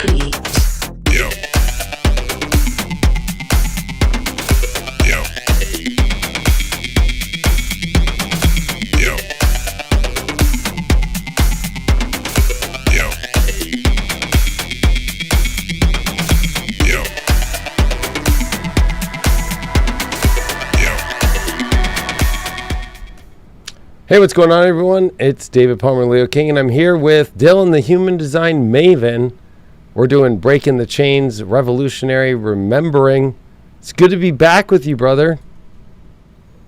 Yo. Yo. Yo. Yo. Yo. Hey, what's going on, everyone? It's David Palmer, Leo King, and I'm here with Dylan, the human design Maven. We're doing Breaking the Chains, Revolutionary Remembering. It's good to be back with you, brother.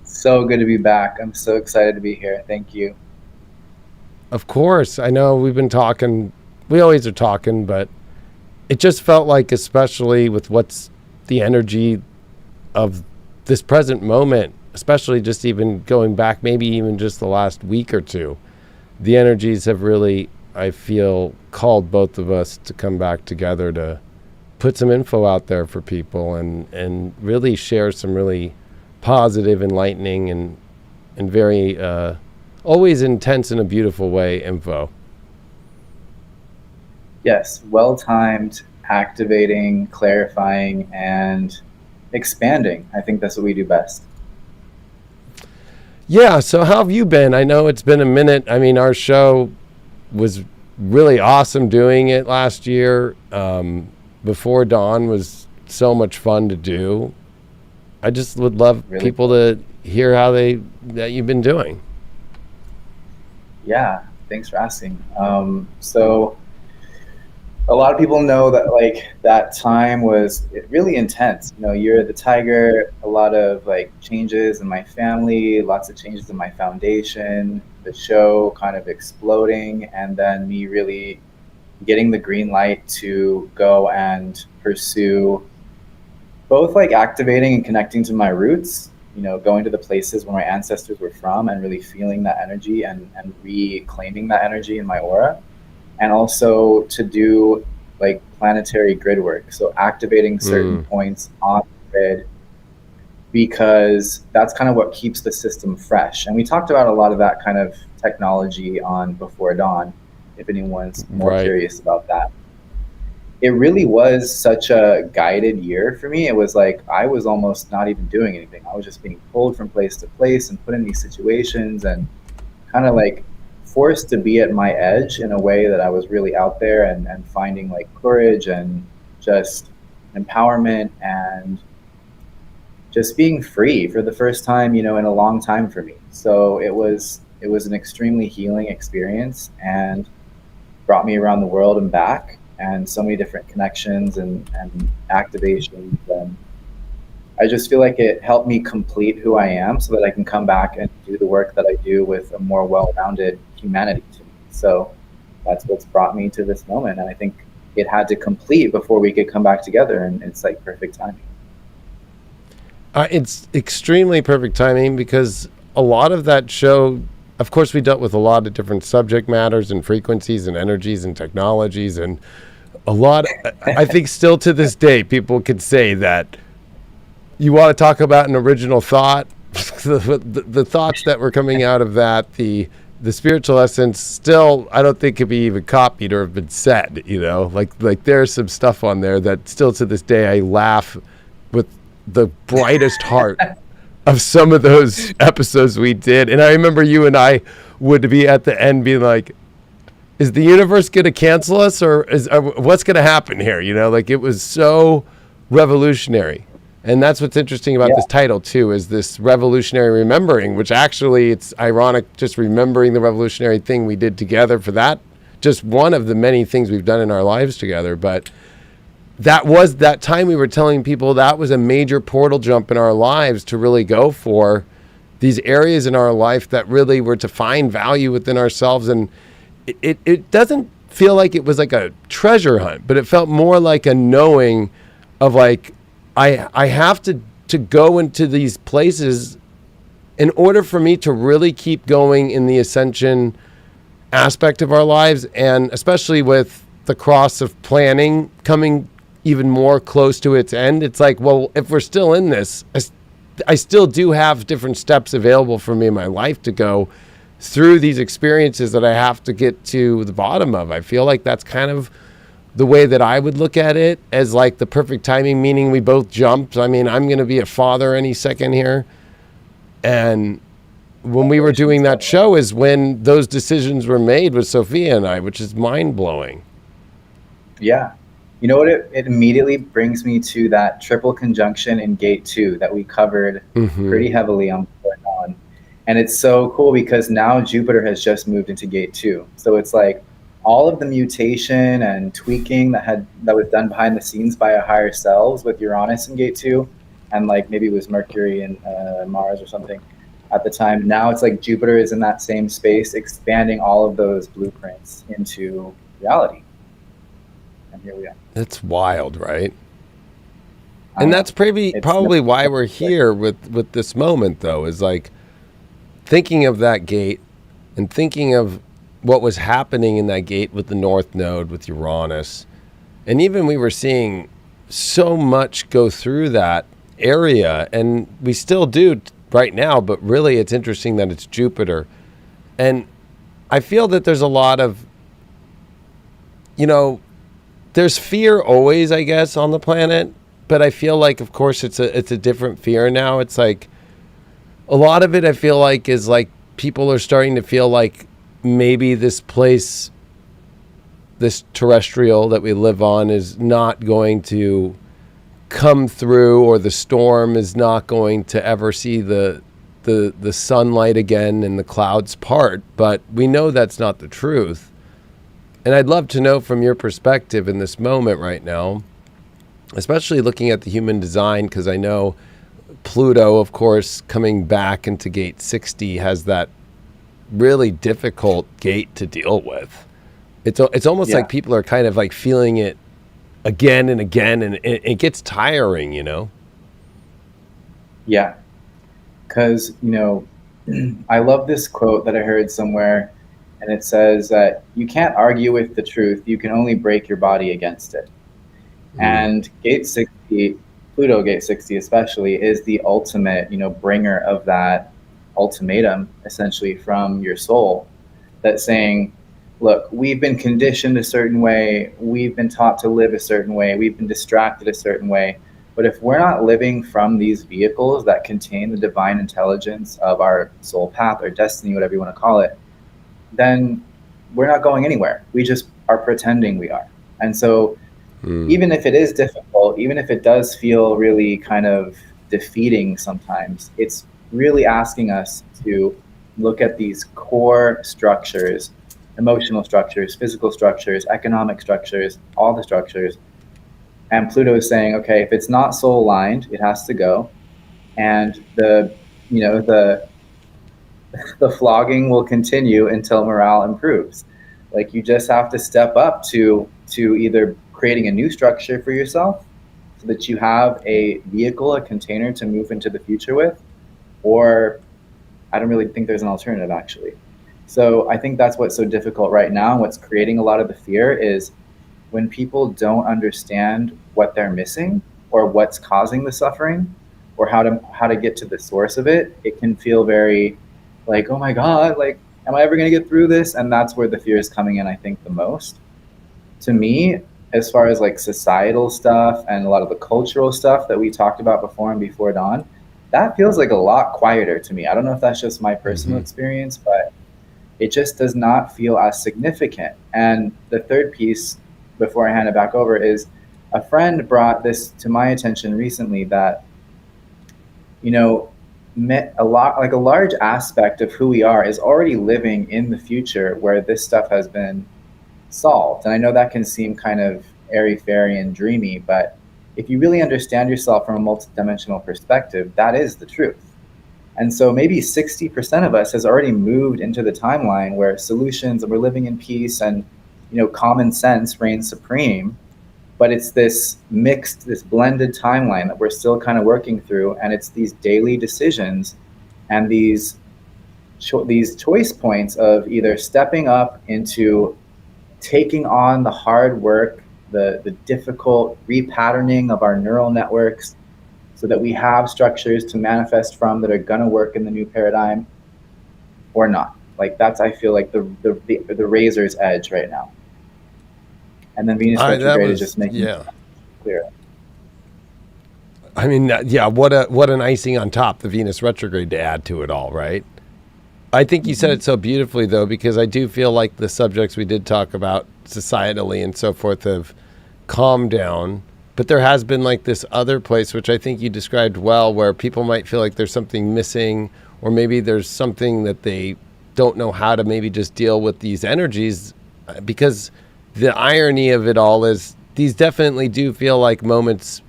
So good to be back. I'm so excited to be here. Thank you. Of course. I know we've been talking. We always are talking, but it just felt like, especially with what's the energy of this present moment, especially just even going back, maybe even just the last week or two, the energies have really, I feel, called both of us to come back together to put some info out there for people and really share some really positive, enlightening, and very always intense in a beautiful way info. Yes, well-timed, activating, clarifying, and expanding. I think that's what we do best. Yeah, so how have you been? I know it's been a minute. I mean, our show was really awesome doing it last year. Before Dawn was so much fun to do. I just would love people to hear how that you've been doing. Yeah, thanks for asking. So a lot of people know that that time was really intense. You know, Year of the Tiger, a lot of changes in my family, lots of changes in my foundation, the show kind of exploding, and then me really getting the green light to go and pursue both activating and connecting to my roots, you know, going to the places where my ancestors were from and really feeling that energy and reclaiming that energy in my aura. And also to do planetary grid work. So activating certain points on the grid, because that's kind of what keeps the system fresh. And we talked about a lot of that kind of technology on Before Dawn, if anyone's more curious about that. It really was such a guided year for me. It was I was almost not even doing anything. I was just being pulled from place to place and put in these situations and kind of forced to be at my edge in a way that I was really out there and finding courage and just empowerment and just being free for the first time, you know, in a long time for me. So it was an extremely healing experience and brought me around the world and back, and so many different connections and activations. And I just feel like it helped me complete who I am so that I can come back and do the work that I do with a more well-rounded humanity to me. So that's what's brought me to this moment. And I think it had to complete before we could come back together. And it's perfect timing. It's extremely perfect timing, because a lot of that show, of course, we dealt with a lot of different subject matters and frequencies and energies and technologies. And a lot, I think still to this day, people could say that you want to talk about an original thought, the thoughts that were coming out of that, the spiritual essence, still, I don't think could be even copied or have been said, you know, there's some stuff on there that still to this day, I laugh with the brightest heart of some of those episodes we did. And I remember you and I would be at the end being like, is the universe going to cancel us, or what's going to happen here? You know, it was so revolutionary. And that's what's interesting about this title too, is this revolutionary remembering, which actually, it's ironic, just remembering the revolutionary thing we did together for that, just one of the many things we've done in our lives together. But that was that time we were telling people that was a major portal jump in our lives to really go for these areas in our life that really were to find value within ourselves. And it doesn't feel like it was like a treasure hunt, but it felt more like a knowing of I have to go into these places in order for me to really keep going in the ascension aspect of our lives, and especially with the cross of planning coming even more close to its end. It's well, if we're still in this, I still do have different steps available for me in my life to go through these experiences that I have to get to the bottom of. I feel like that's kind of the way that I would look at it as like the perfect timing, meaning we both jumped. I mean, I'm going to be a father any second here. And when we were doing that show is when those decisions were made with Sophia and I, which is mind blowing. Yeah. You know what? It immediately brings me to that triple conjunction in gate 2 that we covered pretty heavily on. And it's so cool because now Jupiter has just moved into gate 2. So it's like all of the mutation and tweaking that was done behind the scenes by our higher selves with Uranus in gate 2, and like maybe it was Mercury and Mars or something at the time. Now it's like Jupiter is in that same space, expanding all of those blueprints into reality. And here we are. That's wild, right? And that's probably why we're here with this moment, though, is like thinking of that gate and thinking of what was happening in that gate with the North Node, with Uranus. And even we were seeing so much go through that area, and we still do right now, but really it's interesting that it's Jupiter. And I feel that there's a lot of, there's fear always, I guess, on the planet, but I feel like, of course, it's a different fear now. It's like a lot of it, I feel like, is like people are starting to feel like maybe this place, this terrestrial that we live on, is not going to come through, or the storm is not going to ever see the sunlight again and the clouds part. But we know that's not the truth. And I'd love to know from your perspective in this moment right now, especially looking at the human design, because I know Pluto, of course, coming back into gate 60 has that really difficult gate to deal with. It's almost like people are kind of like feeling it again and again, and it gets tiring, Yeah. Because, I love this quote that I heard somewhere, and it says that you can't argue with the truth. You can only break your body against it. And gate 60, Pluto gate 60 especially, is the ultimate, bringer of that ultimatum, essentially, from your soul, that's saying, look, we've been conditioned a certain way, we've been taught to live a certain way, we've been distracted a certain way, but if we're not living from these vehicles that contain the divine intelligence of our soul path or destiny, whatever you want to call it, then we're not going anywhere. We just are pretending we are. And so even if it is difficult, even if it does feel really kind of defeating sometimes, it's really asking us to look at these core structures, emotional structures, physical structures, economic structures, all the structures. And Pluto is saying, okay, if it's not soul aligned, it has to go. And the flogging will continue until morale improves. Like, you just have to step up to either creating a new structure for yourself so that you have a vehicle, a container to move into the future with, or I don't really think there's an alternative, actually. So I think that's what's so difficult right now, and what's creating a lot of the fear is when people don't understand what they're missing or what's causing the suffering or how to get to the source of it. It can feel very like, oh my God, like, am I ever going to get through this? And that's where the fear is coming in, I think, the most. To me, as far as like societal stuff and a lot of the cultural stuff that we talked about before and before dawn, that feels like a lot quieter to me. I don't know if that's just my personal experience, but it just does not feel as significant. And the third piece, before I hand it back over, is a friend brought this to my attention recently that, a large aspect of who we are is already living in the future where this stuff has been solved. And I know that can seem kind of airy-fairy and dreamy, but if you really understand yourself from a multidimensional perspective, that is the truth. And so maybe 60% of us has already moved into the timeline where solutions, and we're living in peace, and common sense reigns supreme. But it's this mixed, this blended timeline that we're still kind of working through, and it's these daily decisions and these choice points of either stepping up into taking on the hard work, the difficult repatterning of our neural networks so that we have structures to manifest from that are going to work in the new paradigm, or not. Like, that's, I feel like, the razor's edge right now. And then Venus retrograde is just making it yeah. clearer. I mean, yeah, what an icing on top, the Venus retrograde to add to it all, right? I think you said it so beautifully, though, because I do feel like the subjects we did talk about societally and so forth have calmed down. But there has been like this other place, which I think you described well, where people might feel like there's something missing, or maybe there's something that they don't know how to maybe just deal with these energies. Because the irony of it all is these definitely do feel like moments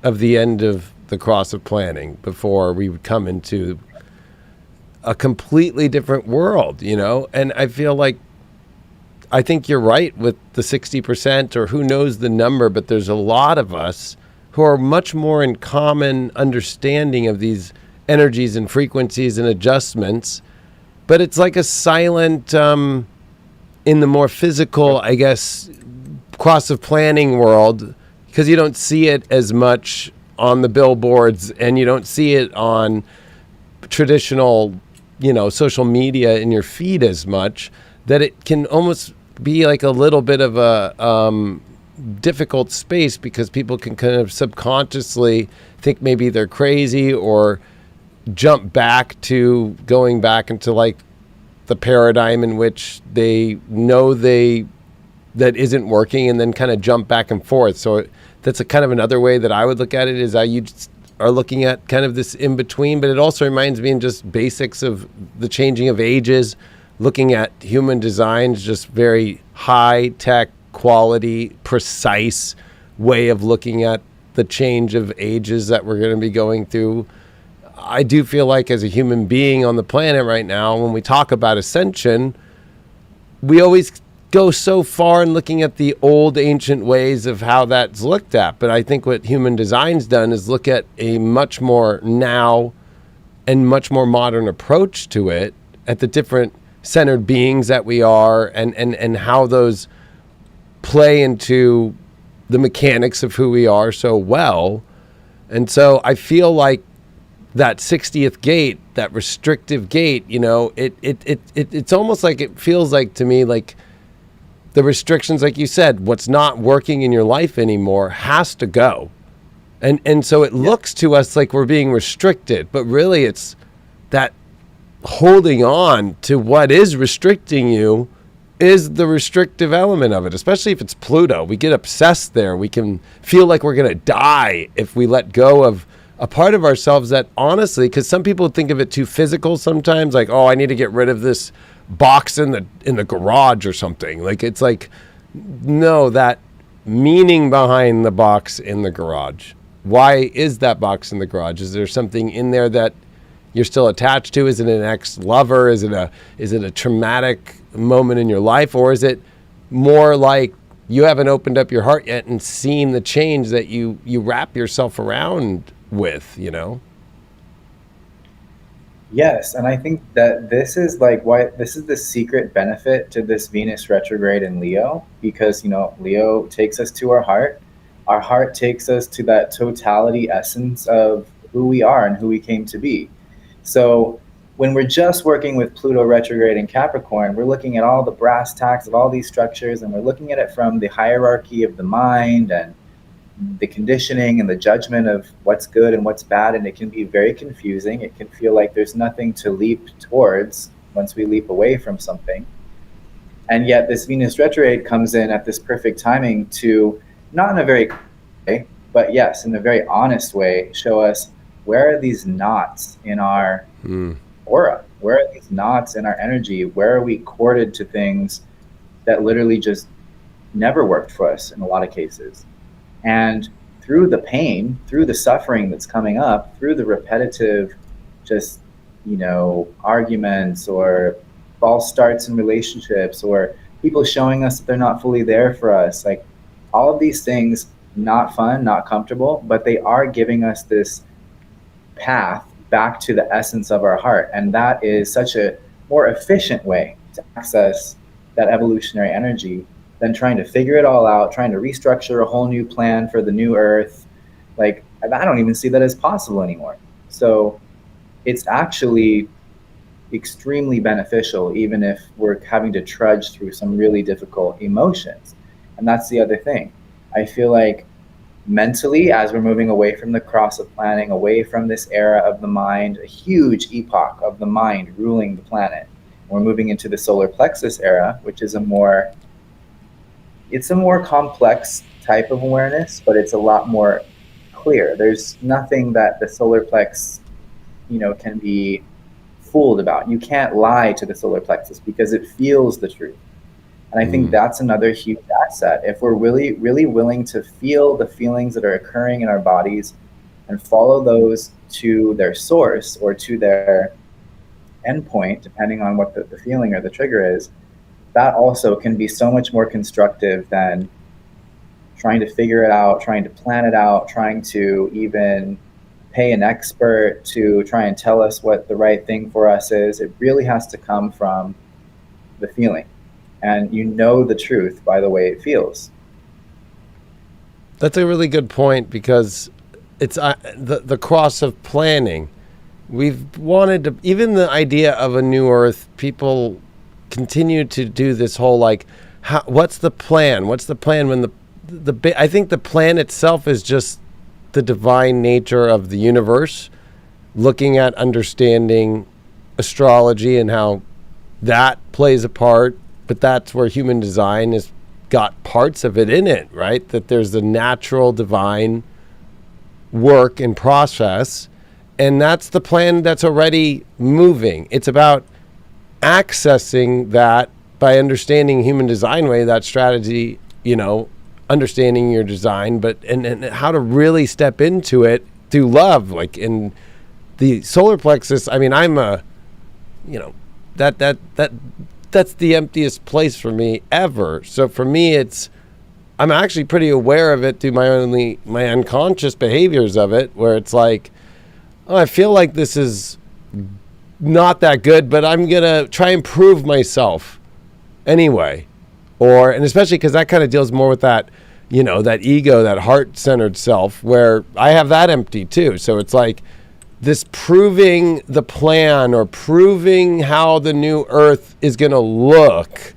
of the end of the cross of planning before we would come into a completely different world, you know? And I feel like, I think you're right with the 60%, or who knows the number, but there's a lot of us who are much more in common understanding of these energies and frequencies and adjustments. But it's like a silent, in the more physical, I guess, cross of planning world, because you don't see it as much on the billboards, and you don't see it on traditional, you know, social media in your feed as much, that it can almost be like a little bit of a difficult space, because people can kind of subconsciously think maybe they're crazy, or jump back to going back into like the paradigm in which they know that isn't working, and then kind of jump back and forth. So that's a kind of another way that I would look at it, is how you are looking at kind of this in between. But it also reminds me in just basics of the changing of ages, looking at human designs, just very high tech quality, precise way of looking at the change of ages that we're going to be going through. I do feel like as a human being on the planet right now, when we talk about ascension, we always go so far in looking at the old ancient ways of how that's looked at. But I think what human design's done is look at a much more now and much more modern approach to it, at the different centered beings that we are, and how those play into the mechanics of who we are so well. And so I feel like that 60th gate, that restrictive gate, you know, it's almost like, it feels like to me like the restrictions, like you said, what's not working in your life anymore has to go. And so it looks to us like we're being restricted, but really it's that holding on to what is restricting you is the restrictive element of it, especially if it's Pluto. We get obsessed there. We can feel like we're going to die if we let go of a part of ourselves that, honestly, because some people think of it too physical sometimes, like, oh, I need to get rid of this box in the garage or something. Like, it's like, no, that meaning behind the box in the garage. Why is that box in the garage? Is there something in there that you're still attached to? Is it an ex-lover? Is it a traumatic moment in your life? Or is it more like you haven't opened up your heart yet and seen the change that you wrap yourself around with, you know? Yes, and I think that this is like why this is the secret benefit to this Venus retrograde in Leo, because, you know, Leo takes us to our heart. Our heart takes us to that totality essence of who we are and who we came to be. So when we're just working with Pluto retrograde in Capricorn, we're looking at all the brass tacks of all these structures, and we're looking at it from the hierarchy of the mind and the conditioning and the judgment of what's good and what's bad, and it can be very confusing. It can feel like there's nothing to leap towards once we leap away from something. And yet this Venus retrograde comes in at this perfect timing to, not in a very way, but yes, in a very honest way, show us where are these knots in our aura? Where are these knots in our energy? Where are we corded to things that literally just never worked for us in a lot of cases? And through the pain, through the suffering that's coming up, through the repetitive, just, you know, arguments or false starts in relationships, or people showing us that they're not fully there for us, like all of these things, not fun, not comfortable, but they are giving us this path back to the essence of our heart. And that is such a more efficient way to access that evolutionary energy than trying to figure it all out, trying to restructure a whole new plan for the new earth. Like, I don't even see that as possible anymore. So it's actually extremely beneficial, even if we're having to trudge through some really difficult emotions. And that's the other thing. I feel like mentally, as we're moving away from the cross of planning, away from this era of the mind, a huge epoch of the mind ruling the planet, we're moving into the solar plexus era, which is it's a more complex type of awareness, but it's a lot more clear. There's nothing that the solar plex, can be fooled about. You can't lie to the solar plexus because it feels the truth. And I think that's another huge asset. If we're really, really willing to feel the feelings that are occurring in our bodies and follow those to their source or to their endpoint, depending on what the feeling or the trigger is, that also can be so much more constructive than trying to figure it out, trying to plan it out, trying to even pay an expert to try and tell us what the right thing for us is. It really has to come from the feeling. And the truth by the way it feels. That's a really good point, because it's the cross of planning. We've wanted to, even the idea of a new earth, people continue to do this whole what's the plan? What's the plan when I think the plan itself is just the divine nature of the universe, looking at understanding astrology and how that plays a part, but that's where human design has got parts of it in it, right? That there's the natural divine work and process, and that's the plan that's already moving. It's about accessing that by understanding human design way, that strategy, understanding your design, but and how to really step into it through love. Like in the solar plexus, I mean, I'm that's the emptiest place for me ever. So for me, I'm actually pretty aware of it through my unconscious behaviors of it, where it's like, oh, I feel like this is not that good, but I'm gonna try and prove myself anyway. And especially because that kind of deals more with that, that ego, that heart-centered self, where I have that empty too. So it's like this proving the plan or proving how the new earth is going to look.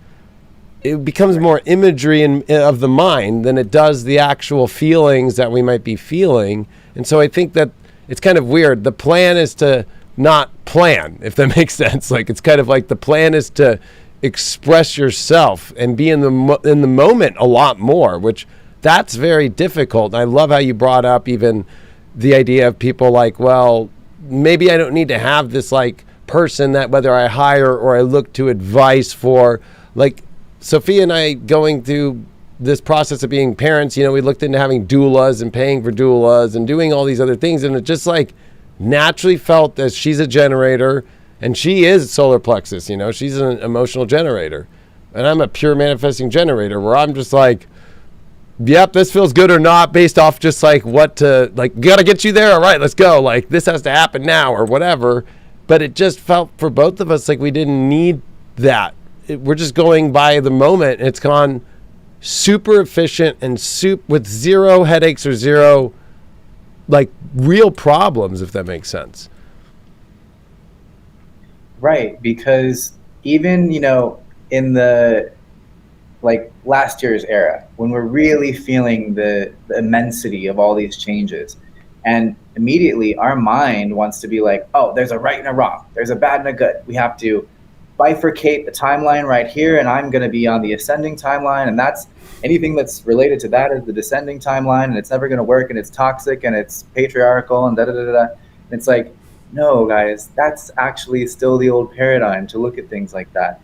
It becomes more imagery of the mind than it does the actual feelings that we might be feeling. And so I think that it's kind of weird. The plan is to not plan, if that makes sense. Like, it's kind of like the plan is to express yourself and be in the moment a lot more, which that's very difficult. And I love how you brought up even the idea of people like, well, maybe I don't need to have this person that whether I hire or I look to advice for. Like Sophia and I going through this process of being parents, we looked into having doulas and paying for doulas and doing all these other things. And it just naturally felt that she's a generator and she is solar plexus, she's an emotional generator. And I'm a pure manifesting generator where I'm just yep, this feels good or not based off just what to, gotta get you there. All right, let's go. This has to happen now or whatever. But it just felt for both of us like we didn't need that. We're just going by the moment. And it's gone super efficient and with zero headaches or zero real problems, if that makes sense. Right, because even, in the last year's era, when we're really feeling the immensity of all these changes, and immediately our mind wants to be oh, there's a right and a wrong, there's a bad and a good. We have to bifurcate the timeline right here, and I'm going to be on the ascending timeline, and that's anything that's related to that is the descending timeline, and it's never going to work, and it's toxic, and it's patriarchal, and da-da-da-da-da. And it's no, guys, that's actually still the old paradigm to look at things like that.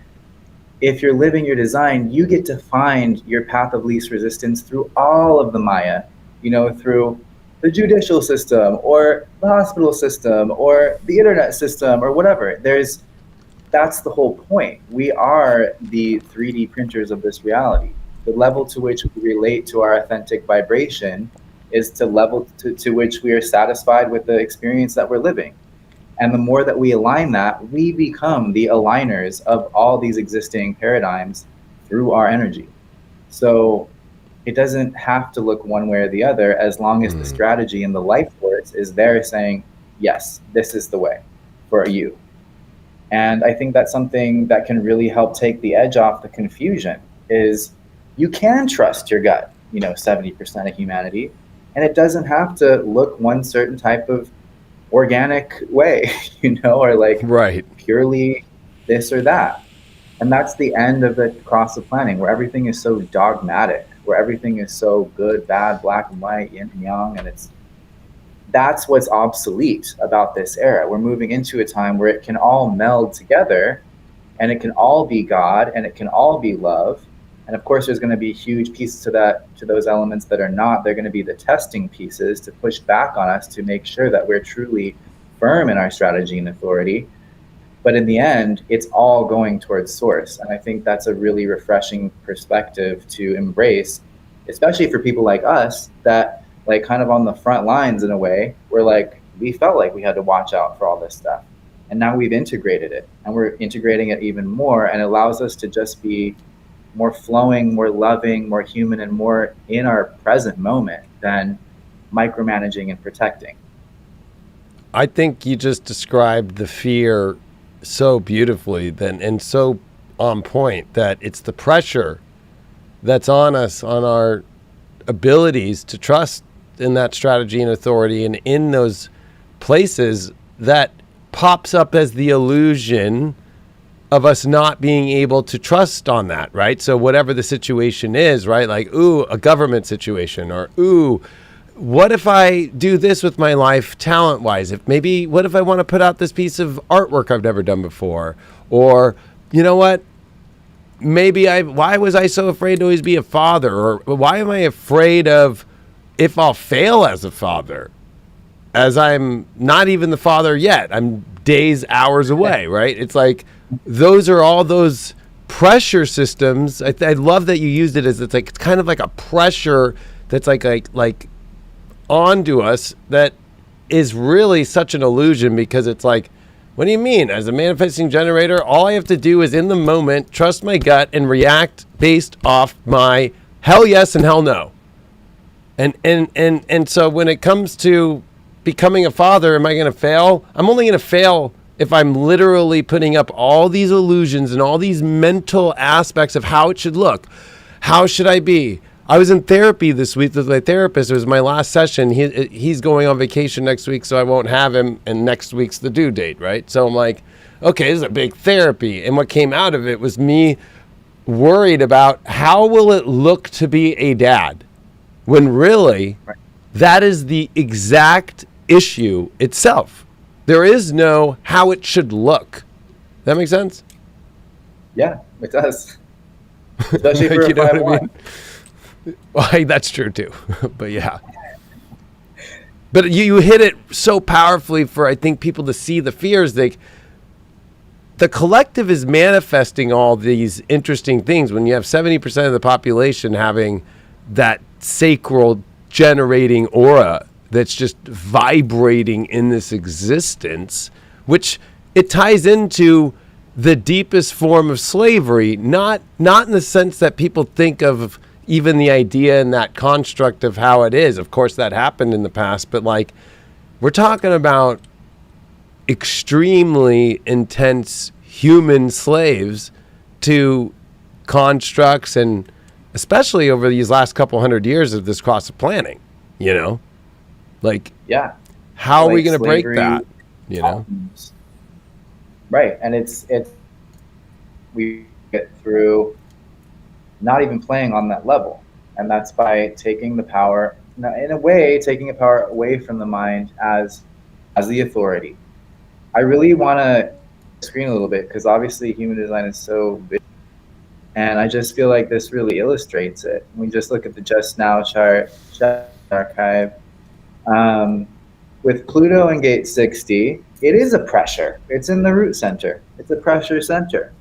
If you're living your design, you get to find your path of least resistance through all of the Maya, through the judicial system or the hospital system or the internet system or whatever. That's the whole point. We are the 3D printers of this reality. The level to which we relate to our authentic vibration is to level to which we are satisfied with the experience that we're living. And the more that we align that, we become the aligners of all these existing paradigms through our energy. So it doesn't have to look one way or the other, as long as the strategy and the life force is there saying, yes, this is the way for you. And I think that's something that can really help take the edge off the confusion, is you can trust your gut, 70% of humanity, and it doesn't have to look one certain type of organic way, or like Right. purely this or that. And that's the end of the cross of planning, where everything is so dogmatic, where everything is so good, bad, black and white, yin and yang, and that's what's obsolete about this era. We're moving into a time where it can all meld together, and it can all be God, and it can all be love. And of course, there's going to be huge pieces to those elements that are not. They're going to be the testing pieces to push back on us to make sure that we're truly firm in our strategy and authority. But in the end, it's all going towards source. And I think that's a really refreshing perspective to embrace, especially for people like us that like kind of on the front lines in a way, where like we felt like we had to watch out for all this stuff. And now we've integrated it, and we're integrating it even more, and it allows us to just be more flowing, more loving, more human, and more in our present moment than micromanaging and protecting. I think you just described the fear so beautifully then, and so on point, that it's the pressure that's on us, on our abilities to trust in that strategy and authority, and in those places that pops up as the illusion of us not being able to trust on that, right? So whatever the situation is, right? Like, ooh, a government situation, or ooh, what if I do this with my life talent-wise? What if I want to put out this piece of artwork I've never done before? Or, you know what? Why was I so afraid to always be a father? Or why am I afraid of if I'll fail as a father? As I'm not even the father yet. I'm days, hours away, right? It's like, those are all those pressure systems. I love that you used it as it's kind of like a pressure that's like onto us, that is really such an illusion, because it's like, what do you mean? As a manifesting generator, all I have to do is in the moment trust my gut and react based off my hell yes and hell no. And so when it comes to becoming a father, am I going to fail? I'm only going to fail if I'm literally putting up all these illusions and all these mental aspects of how it should look. How should I be? I was in therapy this week with my therapist. It was my last session. He's going on vacation next week, so I won't have him, and next week's the due date, right? So I'm like, okay, this is a big therapy. And what came out of it was me worried about how will it look to be a dad, when really that is the exact issue itself. There is no how it should look. That make sense? Yeah, it does. Especially for a 5-1. Well, that's true too. But yeah. But you hit it so powerfully for, I think, people to see the fears. The collective is manifesting all these interesting things. When you have 70% of the population having that sacral generating aura that's just vibrating in this existence, which it ties into the deepest form of slavery, not in the sense that people think of even the idea and that construct of how it is. Of course, that happened in the past, but like, we're talking about extremely intense human slaves to constructs, and especially over these last couple hundred years of this cross of planning, like, yeah, how are we going to break that? Right. And it's we get through not even playing on that level, and that's by taking the power, in a way, taking the power away from the mind as the authority. I really want to screen a little bit, because obviously human design is so big, and I just feel like this really illustrates it. We just look at the Just Now chart archive. With Pluto in gate 60, it is a pressure. It's in the root center. It's a pressure center.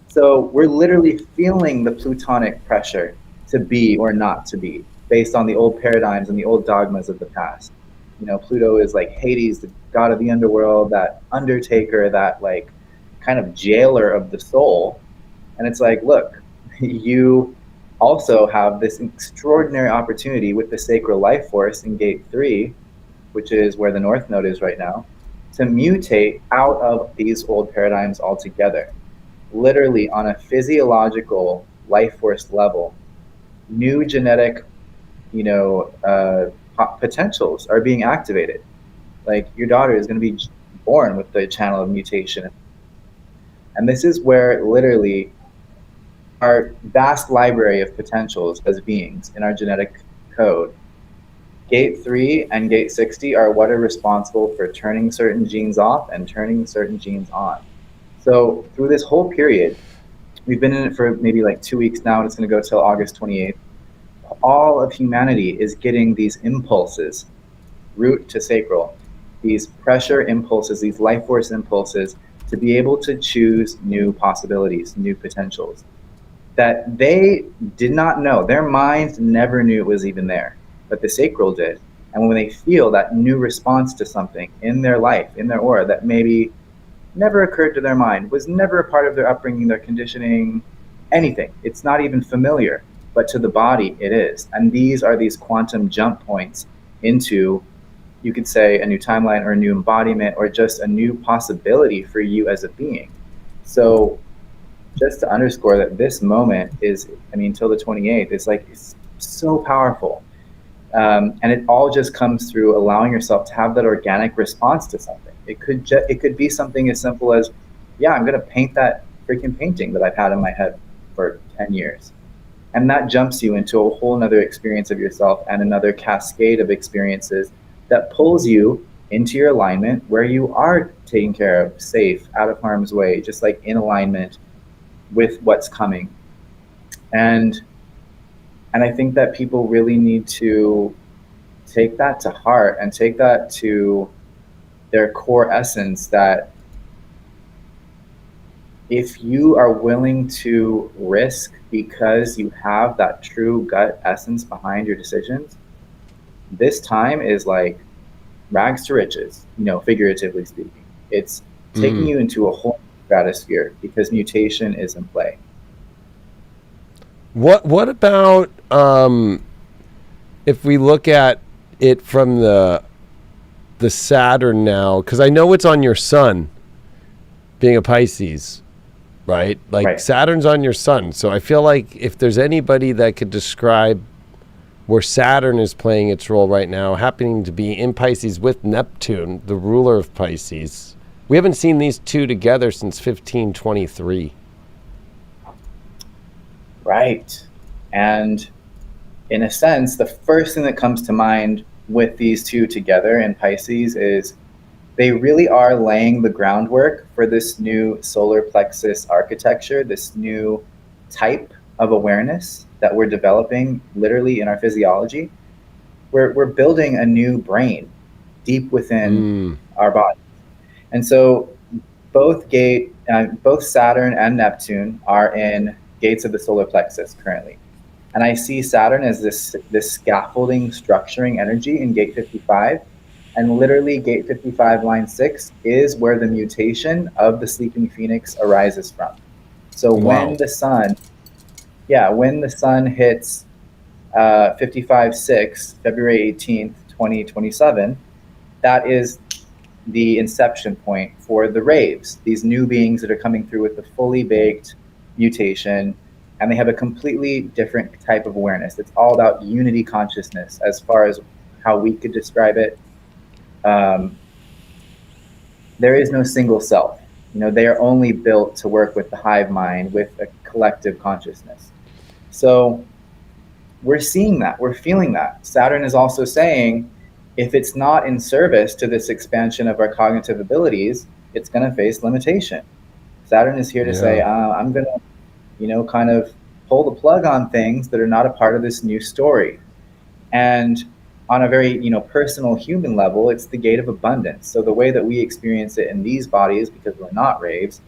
So we're literally feeling the plutonic pressure to be or not to be, based on the old paradigms and the old dogmas of the past. Pluto is like Hades, the god of the underworld, that undertaker, that like kind of jailer of the soul. And it's like, look, you also have this extraordinary opportunity with the sacral life force in gate 3, which is where the North Node is right now, to mutate out of these old paradigms altogether. Literally on a physiological life force level, new genetic, potentials are being activated. Like your daughter is going to be born with the channel of mutation. And this is where literally our vast library of potentials as beings in our genetic code. Gate 3 and gate 60 are what are responsible for turning certain genes off and turning certain genes on. So through this whole period, we've been in it for maybe like 2 weeks now, and it's going to go till August 28th. All of humanity is getting these impulses, root to sacral, these pressure impulses, these life force impulses, to be able to choose new possibilities, new potentials that they did not know. Their minds never knew it was even there, but the sacral did. And when they feel that new response to something in their life, in their aura, that maybe never occurred to their mind, was never a part of their upbringing, their conditioning, anything. It's not even familiar, but to the body it is. And these are these quantum jump points into, you could say, a new timeline or a new embodiment or just a new possibility for you as a being. So just to underscore that this moment is, till the 28th, it's so powerful. And it all just comes through allowing yourself to have that organic response to something. It could be something as simple as, yeah, I'm going to paint that freaking painting that I've had in my head for 10 years. And that jumps you into a whole nother experience of yourself and another cascade of experiences that pulls you into your alignment where you are taken care of, safe, out of harm's way, just like in alignment with what's coming. And I think that people really need to take that to heart and take that to their core essence, that if you are willing to risk because you have that true gut essence behind your decisions, this time is like rags to riches, figuratively speaking. It's taking you into a whole stratosphere because mutation is in play. What about if we look at it from the Saturn now? Because I know it's on your sun, being a Pisces, right? Right. Saturn's on your sun. So I feel like if there's anybody that could describe where Saturn is playing its role right now, happening to be in Pisces with Neptune, the ruler of Pisces. We haven't seen these two together since 1523. Right. And in a sense, the first thing that comes to mind with these two together in Pisces is they really are laying the groundwork for this new solar plexus architecture, this new type of awareness that we're developing literally in our physiology. We're building a new brain deep within our body. And so both Saturn and Neptune are in gates of the solar plexus currently. And I see Saturn as this scaffolding, structuring energy in gate 55. And literally gate 55, line 6 is where the mutation of the sleeping phoenix arises from. So when the sun hits 55-6, February 18th, 2027, that is the inception point for the raves, these new beings that are coming through with the fully baked mutation, and they have a completely different type of awareness. It's all about unity consciousness as far as how we could describe it. There is no single self. They are only built to work with the hive mind, with a collective consciousness. So we're seeing that, we're feeling that. Saturn is also saying, if it's not in service to this expansion of our cognitive abilities, it's going to face limitation. Saturn is here to say, I'm going to, kind of pull the plug on things that are not a part of this new story. And on a very, personal human level, it's the gate of abundance. So the way that we experience it in these bodies, because we're not raves,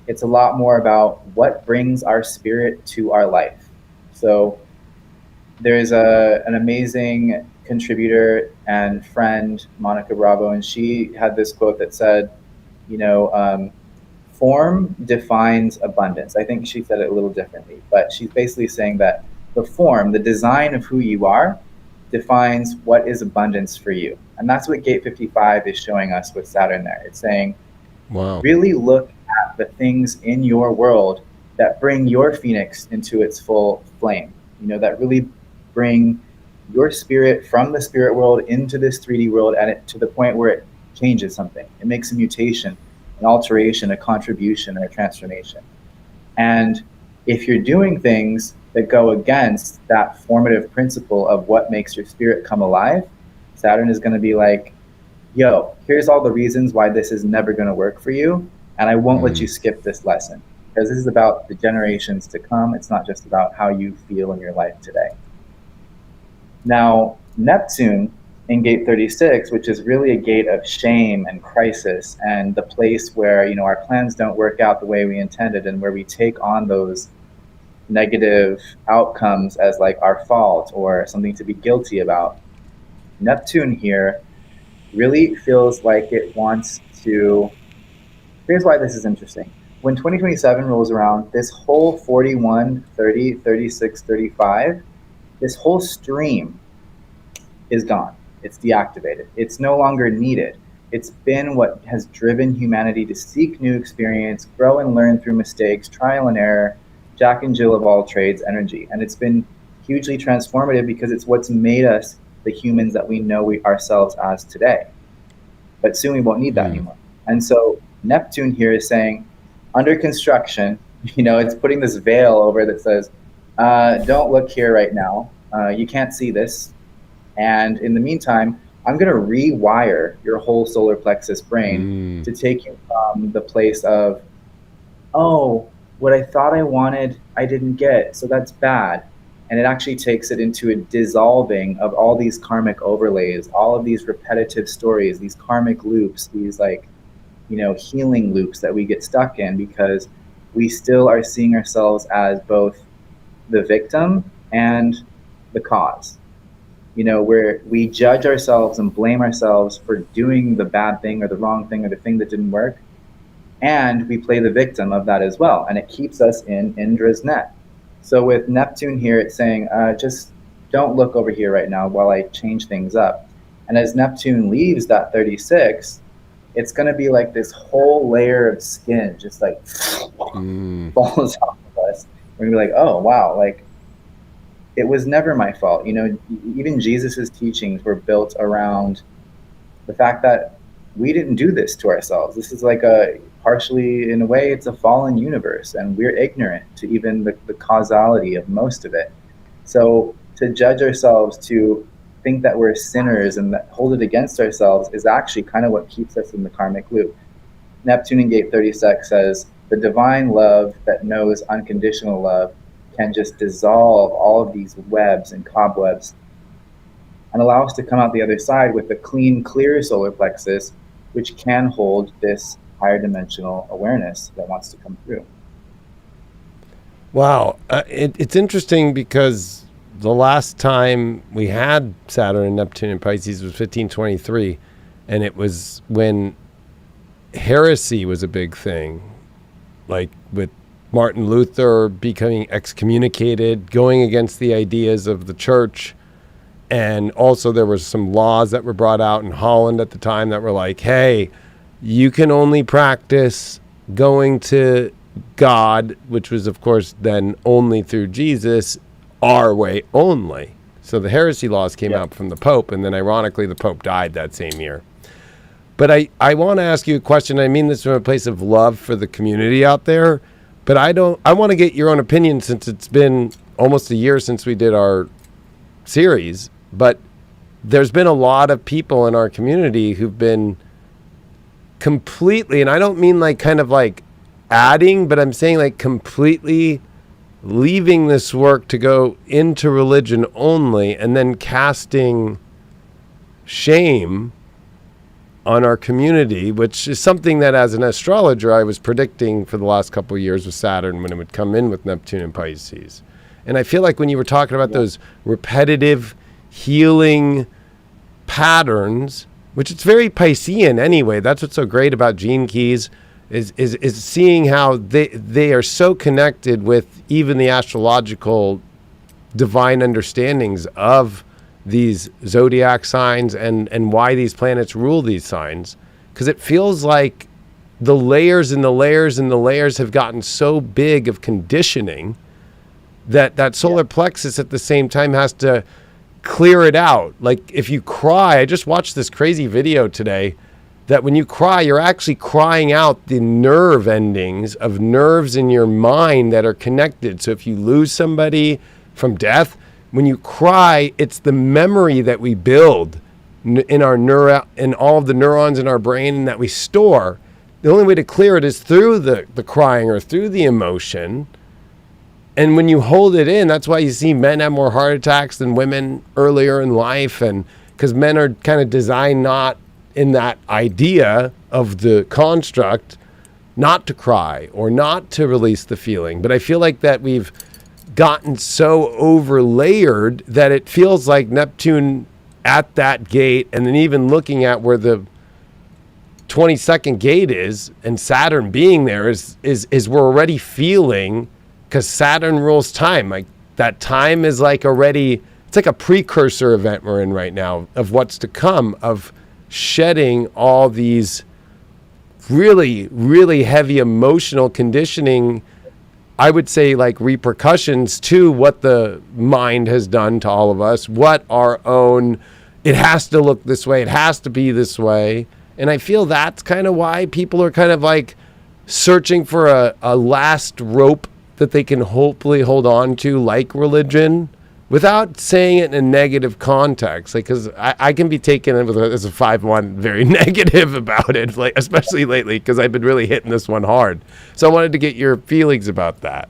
it's a lot more about what brings our spirit to our life. So there's an amazing contributor and friend, Monica Bravo, and she had this quote that said, form defines abundance. I think she said it a little differently, but she's basically saying that the form, the design of who you are, defines what is abundance for you. And that's what gate 55 is showing us with Saturn there. It's saying, really look at the things in your world that bring your phoenix into its full flame. that really bring your spirit from the spirit world into this 3D world, and it to the point where it changes something. It makes a mutation, an alteration, a contribution, or a transformation. And if you're doing things that go against that formative principle of what makes your spirit come alive, Saturn is going to be like, yo, here's all the reasons why this is never going to work for you, and I won't let you skip this lesson. Because this is about the generations to come. It's not just about how you feel in your life today. Now, Neptune in gate 36, which is really a gate of shame and crisis, and the place where our plans don't work out the way we intended, and where we take on those negative outcomes as like our fault or something to be guilty about. Neptune here really feels like it wants to. Here's why this is interesting. When 2027 rolls around, this whole 41, 30, 36, 35, this whole stream is gone. It's deactivated. It's no longer needed. It's been what has driven humanity to seek new experience, grow and learn through mistakes, trial and error, Jack and Jill of all trades energy. And it's been hugely transformative because it's what's made us the humans that we know ourselves as today. But soon we won't need that anymore. And so Neptune here is saying, under construction, it's putting this veil over that says, don't look here right now. You can't see this. And in the meantime, I'm going to rewire your whole solar plexus brain to take you from the place of, oh, what I thought I wanted, I didn't get, so that's bad. And it actually takes it into a dissolving of all these karmic overlays, all of these repetitive stories, these karmic loops, these healing loops that we get stuck in because we still are seeing ourselves as both the victim and the cause. Where we judge ourselves and blame ourselves for doing the bad thing or the wrong thing or the thing that didn't work. And we play the victim of that as well. And it keeps us in Indra's net. So with Neptune here, it's saying, just don't look over here right now while I change things up. And as Neptune leaves that 36, it's going to be like this whole layer of skin just like falls off of us. We're going to be like, oh, wow, like it was never my fault. Even Jesus's teachings were built around the fact that we didn't do this to ourselves. This is like partially, in a way, it's a fallen universe, and we're ignorant to even the causality of most of it. So to judge ourselves, to think that we're sinners and that hold it against ourselves is actually kind of what keeps us in the karmic loop. Neptune in gate 36 says, the divine love that knows unconditional love can just dissolve all of these webs and cobwebs and allow us to come out the other side with a clean, clear solar plexus, which can hold this higher dimensional awareness that wants to come through. Wow. It's interesting because the last time we had Saturn and Neptune in Pisces was 1523, and it was when heresy was a big thing, like with Martin Luther becoming excommunicated, going against the ideas of the church. And also there were some laws that were brought out in Holland at the time that were like, hey, you can only practice going to God, which was, of course, then only through Jesus, our way only. So the heresy laws came out from the Pope, and then ironically the Pope died that same year. But I want to ask you a question. I mean this from a place of love for the community out there, but I want to get your own opinion since it's been almost a year since we did our series. But there's been a lot of people in our community who've been completely, and I don't mean like kind of like adding, but I'm saying like completely leaving this work to go into religion only, and then casting shame on our community, which is something that as an astrologer I was predicting for the last couple of years with Saturn when it would come in with Neptune and Pisces. And I feel like when you were talking about those repetitive healing patterns, which it's very Piscean anyway, that's what's so great about Gene Keys, is seeing how they are so connected with even the astrological divine understandings of these zodiac signs and why these planets rule these signs. Because it feels like the layers and the layers and the layers have gotten so big of conditioning that solar plexus at the same time has to clear it out. Like if you cry, I just watched this crazy video today that when you cry, you're actually crying out the nerve endings of nerves in your mind that are connected. So if you lose somebody from death, when you cry, it's the memory that we build in our in all of the neurons in our brain and that we store. The only way to clear it is through the crying or through the emotion. And when you hold it in, that's why you see men have more heart attacks than women earlier in life. And because men are kind of designed not in that idea of the construct not to cry or not to release the feeling. But I feel like that we've gotten so overlayered that it feels like Neptune at that gate, and then even looking at where the 22nd gate is and Saturn being there is we're already feeling, because Saturn rules time. Like that time is like already, it's like a precursor event we're in right now of what's to come, of shedding all these really, really heavy emotional conditioning, I would say like repercussions to what the mind has done to all of us, what our own, it has to look this way, it has to be this way. And I feel that's kind of why people are kind of like searching for a last rope that they can hopefully hold on to, like religion, without saying it in a negative context. Like, because I can be taken as a 5-1 very negative about it, like especially lately, because I've been really hitting this one hard. So I wanted to get your feelings about that.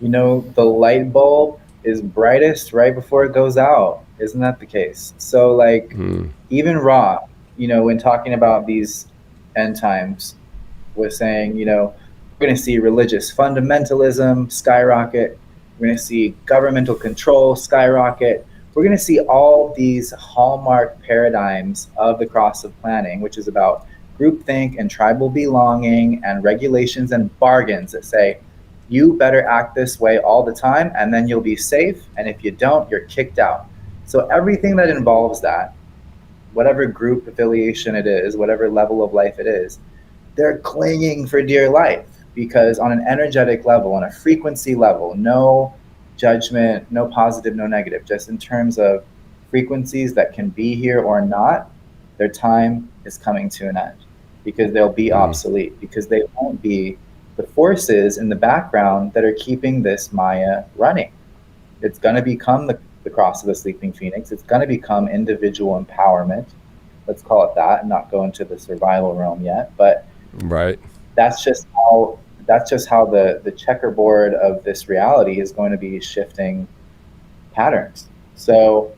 You know, the light bulb is brightest right before it goes out. Isn't that the case? So like even Ra, you know, when talking about these end times, was saying, you know, we're going to see religious fundamentalism skyrocket. We're going to see governmental control skyrocket. We're going to see all these hallmark paradigms of the cross of planning, which is about groupthink and tribal belonging and regulations and bargains that say, you better act this way all the time and then you'll be safe. And if you don't, you're kicked out. So everything that involves that, whatever group affiliation it is, whatever level of life it is, they're clinging for dear life, because on an energetic level, on a frequency level, no judgment, no positive, no negative, just in terms of frequencies that can be here or not, their time is coming to an end, because they'll be obsolete, because they won't be the forces in the background that are keeping this Maya running. It's going to become the cross of the sleeping phoenix. It's going to become individual empowerment. Let's call it that, and not go into the survival realm yet. But right, that's just how the checkerboard of this reality is going to be shifting patterns. So,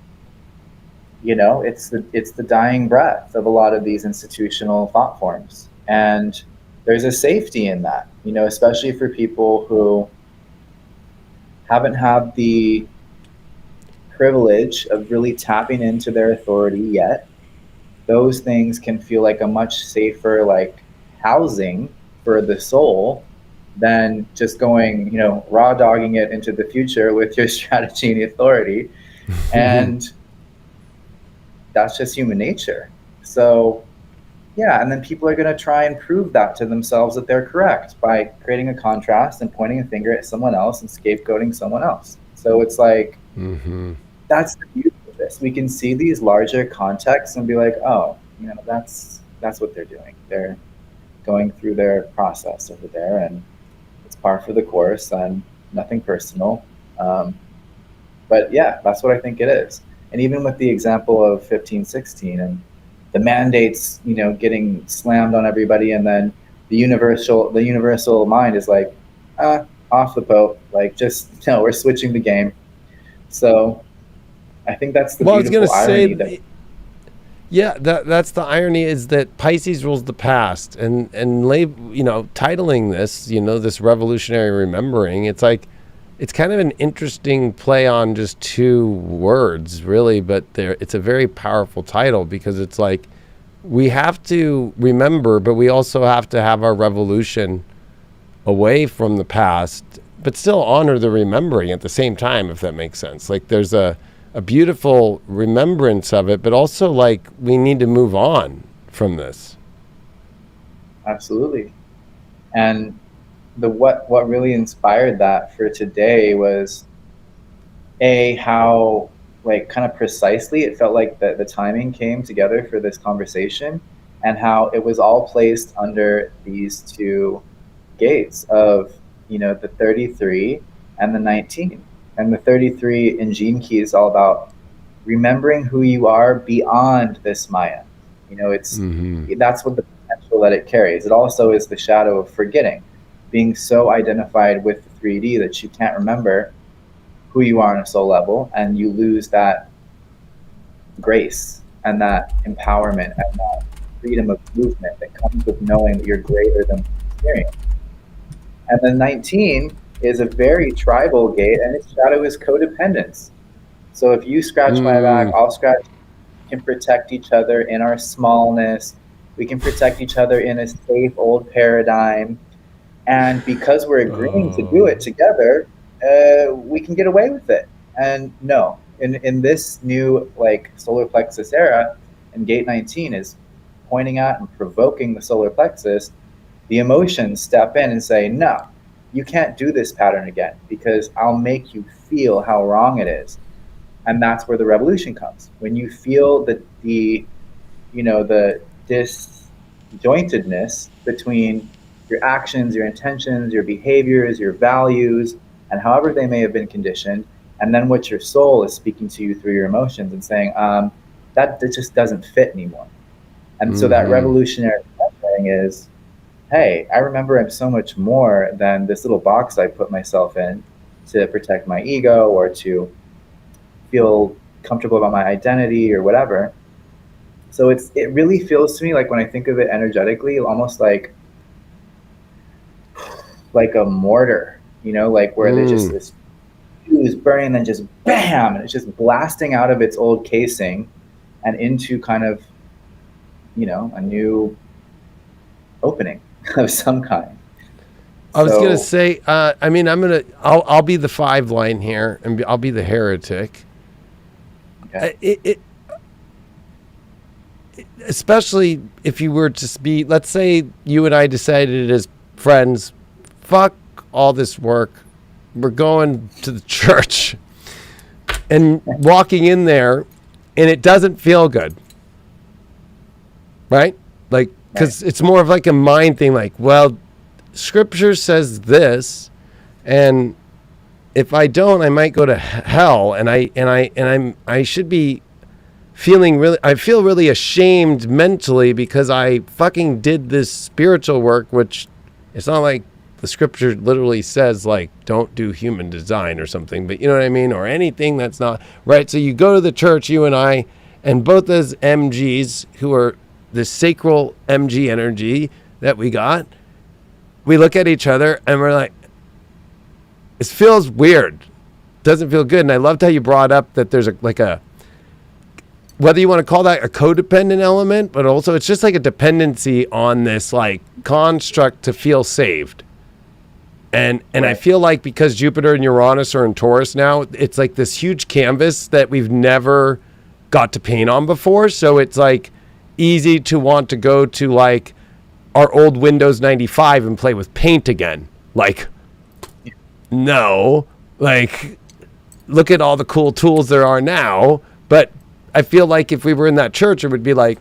you know, it's the dying breath of a lot of these institutional thought forms, and there's a safety in that, you know, especially for people who haven't had the privilege of really tapping into their authority yet. Those things can feel like a much safer, like, housing for the soul than just going, you know, raw dogging it into the future with your strategy and authority. And that's just human nature. So yeah, and then people are going to try and prove that to themselves that they're correct by creating a contrast and pointing a finger at someone else and scapegoating someone else. So it's like, that's the beauty of this. We can see these larger contexts and be like, oh, you know, that's what they're doing. They're going through their process over there, and it's par for the course and nothing personal. But yeah, that's what I think it is. And even with the example of 1516 and the mandates, you know, getting slammed on everybody, and then the universal mind is like, off the boat, like, just, no, we're switching the game. So I think that's the beautiful irony. Yeah, that's the irony, is that Pisces rules the past, and you know, titling this, you know, this revolutionary remembering, it's like, it's kind of an interesting play on just two words, really, but it's a very powerful title, because it's like, we have to remember, but we also have to have our revolution away from the past, but still honor the remembering at the same time, if that makes sense. Like, there's a beautiful remembrance of it, but also like, we need to move on from this. Absolutely. And what really inspired that for today was how like kind of precisely it felt like the timing came together for this conversation, and how it was all placed under these two gates of, you know, the 33 and the 19. And the 33 in Gene Key is all about remembering who you are beyond this Maya. You know, it's that's what the potential that it carries. It also is the shadow of forgetting, being so identified with the 3D that you can't remember who you are on a soul level, and you lose that grace and that empowerment and that freedom of movement that comes with knowing that you're greater than the experience. And then 19 is a very tribal gate, and its shadow is codependence. So if you scratch my back, I'll scratch. We can protect each other in our smallness. We can protect each other in a safe old paradigm. And because we're agreeing to do it together, we can get away with it. And no, in this new like solar plexus era, and gate 19 is pointing at and provoking the solar plexus, the emotions step in and say, no, you can't do this pattern again, because I'll make you feel how wrong it is. And that's where the revolution comes. When you feel the you know, the disjointedness between your actions, your intentions, your behaviors, your values, and however they may have been conditioned, and then what your soul is speaking to you through your emotions and saying, that just doesn't fit anymore. And so that revolutionary thing is, hey, I remember I'm so much more than this little box I put myself in to protect my ego or to feel comfortable about my identity or whatever. So it really feels to me like, when I think of it energetically, almost like a mortar, you know, like where there's just this fuse burning and then just bam, and it's just blasting out of its old casing and into kind of, you know, a new opening of some kind. I was gonna say, I mean, I'll be the 5 line here, and I'll be the heretic. Okay. Especially if you were to be, let's say you and I decided as friends, fuck all this work, we're going to the church, and walking in there, and it doesn't feel good, right? Like, because it's more of like a mind thing, like, well, scripture says this, and if I don't, I might go to hell, and I should be feeling really, I feel really ashamed mentally because I fucking did this spiritual work, which it's not like the scripture literally says, like, don't do human design or something, but you know what I mean? Or anything that's not right. So you go to the church, you and I, and both as MGs who are the sacral MG energy that we got, we look at each other and we're like, it feels weird. Doesn't feel good. And I loved how you brought up that there's a whether you want to call that a codependent element, but also it's just like a dependency on this like construct to feel saved. And I feel like because Jupiter and Uranus are in Taurus now, it's like this huge canvas that we've never got to paint on before. So it's like easy to want to go to like our old Windows 95 and play with paint again. Like, no, like, look at all the cool tools there are now. But I feel like if we were in that church, it would be like,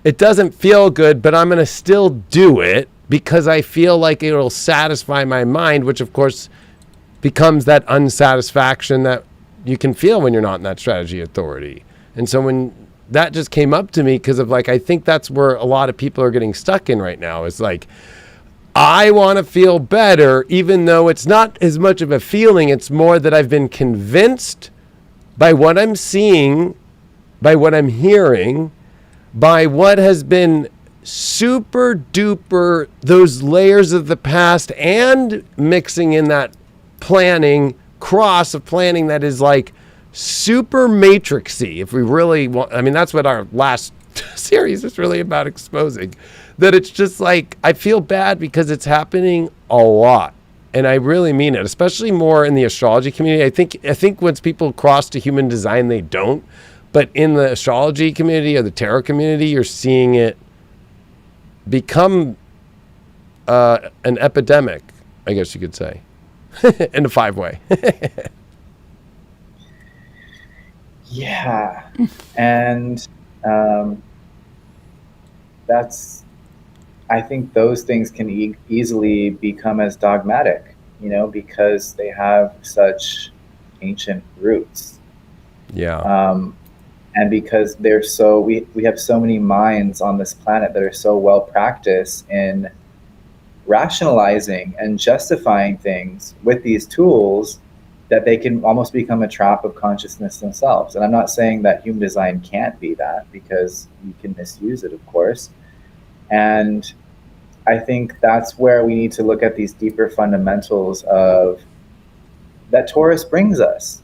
it doesn't feel good, but I'm going to still do it because I feel like it'll satisfy my mind, which of course becomes that unsatisfaction that you can feel when you're not in that strategy authority. And so when that just came up to me, because of like, I think that's where a lot of people are getting stuck in right now, is like, I want to feel better, even though it's not as much of a feeling. It's more that I've been convinced by what I'm seeing, by what I'm hearing, by what has been super duper, those layers of the past, and mixing in that planning, cross of planning that is like super matrixy. If we really want, I mean, that's what our last series is really about, exposing that. It's just like, I feel bad because it's happening a lot. And I really mean it, especially more in the astrology community. I think once people cross to human design, they don't. But in the astrology community or the tarot community, you're seeing it become an epidemic. I guess you could say, in a 5-way. Yeah. And that's, I think those things can easily become as dogmatic, because they have such ancient roots. Yeah. And because we have so many minds on this planet that are so well practiced in rationalizing and justifying things with these tools that they can almost become a trap of consciousness themselves. And I'm not saying that human design can't be that, because you can misuse it, of course. And I think that's where we need to look at these deeper fundamentals of that Taurus brings us,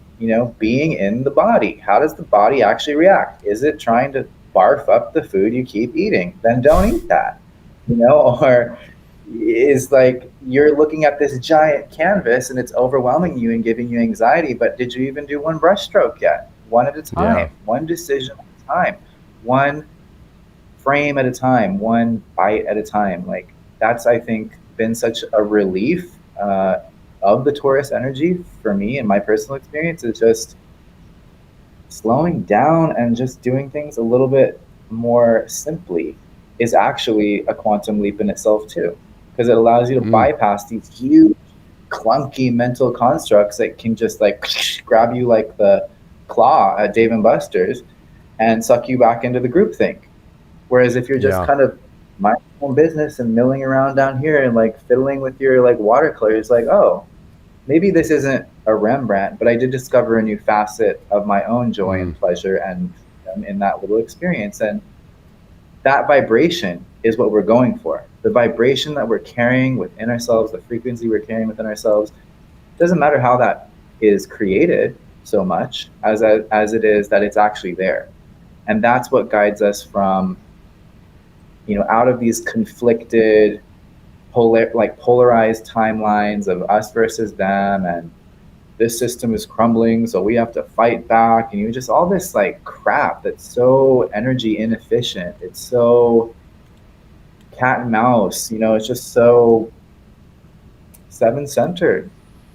being in the body. How does the body actually react? Is it trying to barf up the food you keep eating? Then don't eat that, or is like you're looking at this giant canvas and it's overwhelming you and giving you anxiety, but did you even do one brush stroke yet? One at a time, one decision at a time, one frame at a time, one bite at a time. Like that's, I think, been such a relief of the Taurus energy for me in my personal experience, is just slowing down and just doing things a little bit more simply is actually a quantum leap in itself too, because it allows you to bypass these huge clunky mental constructs that can just like grab you like the claw at Dave and Buster's and suck you back into the groupthink. Whereas if you're just kind of minding your own business and milling around down here and like fiddling with your like watercolors, like, oh, maybe this isn't a Rembrandt, but I did discover a new facet of my own joy and pleasure and in that little experience. And that vibration is what we're going for. The vibration that we're carrying within ourselves, the frequency we're carrying within ourselves, doesn't matter how that is created so much as it is that it's actually there. And that's what guides us from, out of these conflicted, polarized timelines of us versus them, and this system is crumbling, so we have to fight back, and just all this like crap that's so energy inefficient. It's so cat and mouse, it's just so seven-centered.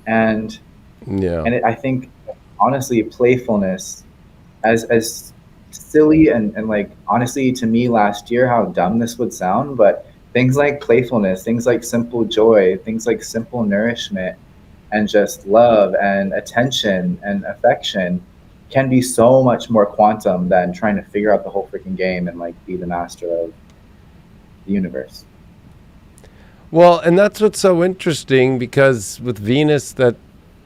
And I think honestly, playfulness, as silly and like honestly to me last year how dumb this would sound, but things like playfulness, things like simple joy, things like simple nourishment and just love and attention and affection can be so much more quantum than trying to figure out the whole freaking game and like be the master of the universe. Well, and that's what's so interesting, because with Venus that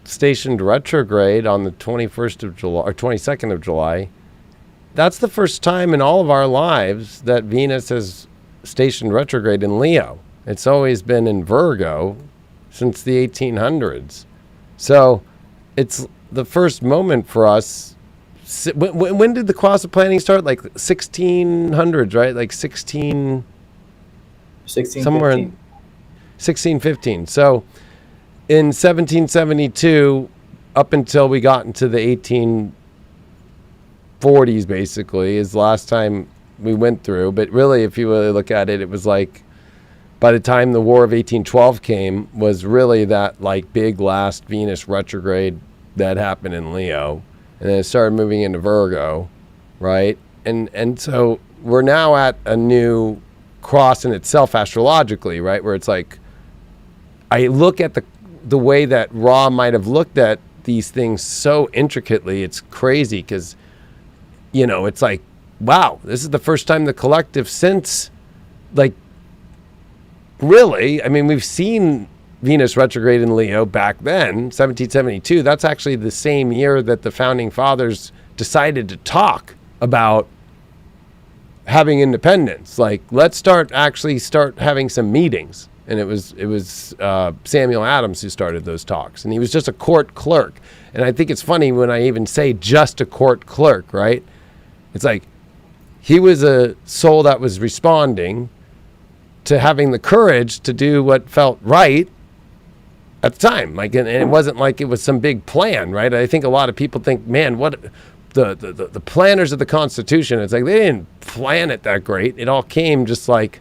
stationed retrograde on the 21st of July or 22nd of July, that's the first time in all of our lives that Venus has stationed retrograde in Leo. It's always been in Virgo since the 1800s. So it's the first moment for us. When did the Quasa planning start? Like 1600s, right? Like 1615. So in 1772, up until we got into the 1840s, basically, is the last time we went through. But really, if you really look at it, it was like by the time the War of 1812 came, was really that like big last Venus retrograde that happened in Leo, and then it started moving into Virgo, right? And so we're now at a new cross in itself astrologically, right? Where it's like, I look at the way that Ra might have looked at these things so intricately. It's crazy, because it's like, wow, this is the first time the collective since, like, really, I mean, we've seen Venus retrograde in Leo back then, 1772. That's actually the same year that the founding fathers decided to talk about having independence. Like, let's start having some meetings. And it was Samuel Adams who started those talks, and he was just a court clerk. And I think it's funny when I even say just a court clerk, right? It's like he was a soul that was responding to having the courage to do what felt right at the time. Like, and it wasn't like it was some big plan, right? I think a lot of people think, man, what the planners of the Constitution, it's like they didn't plan it that great. It all came just like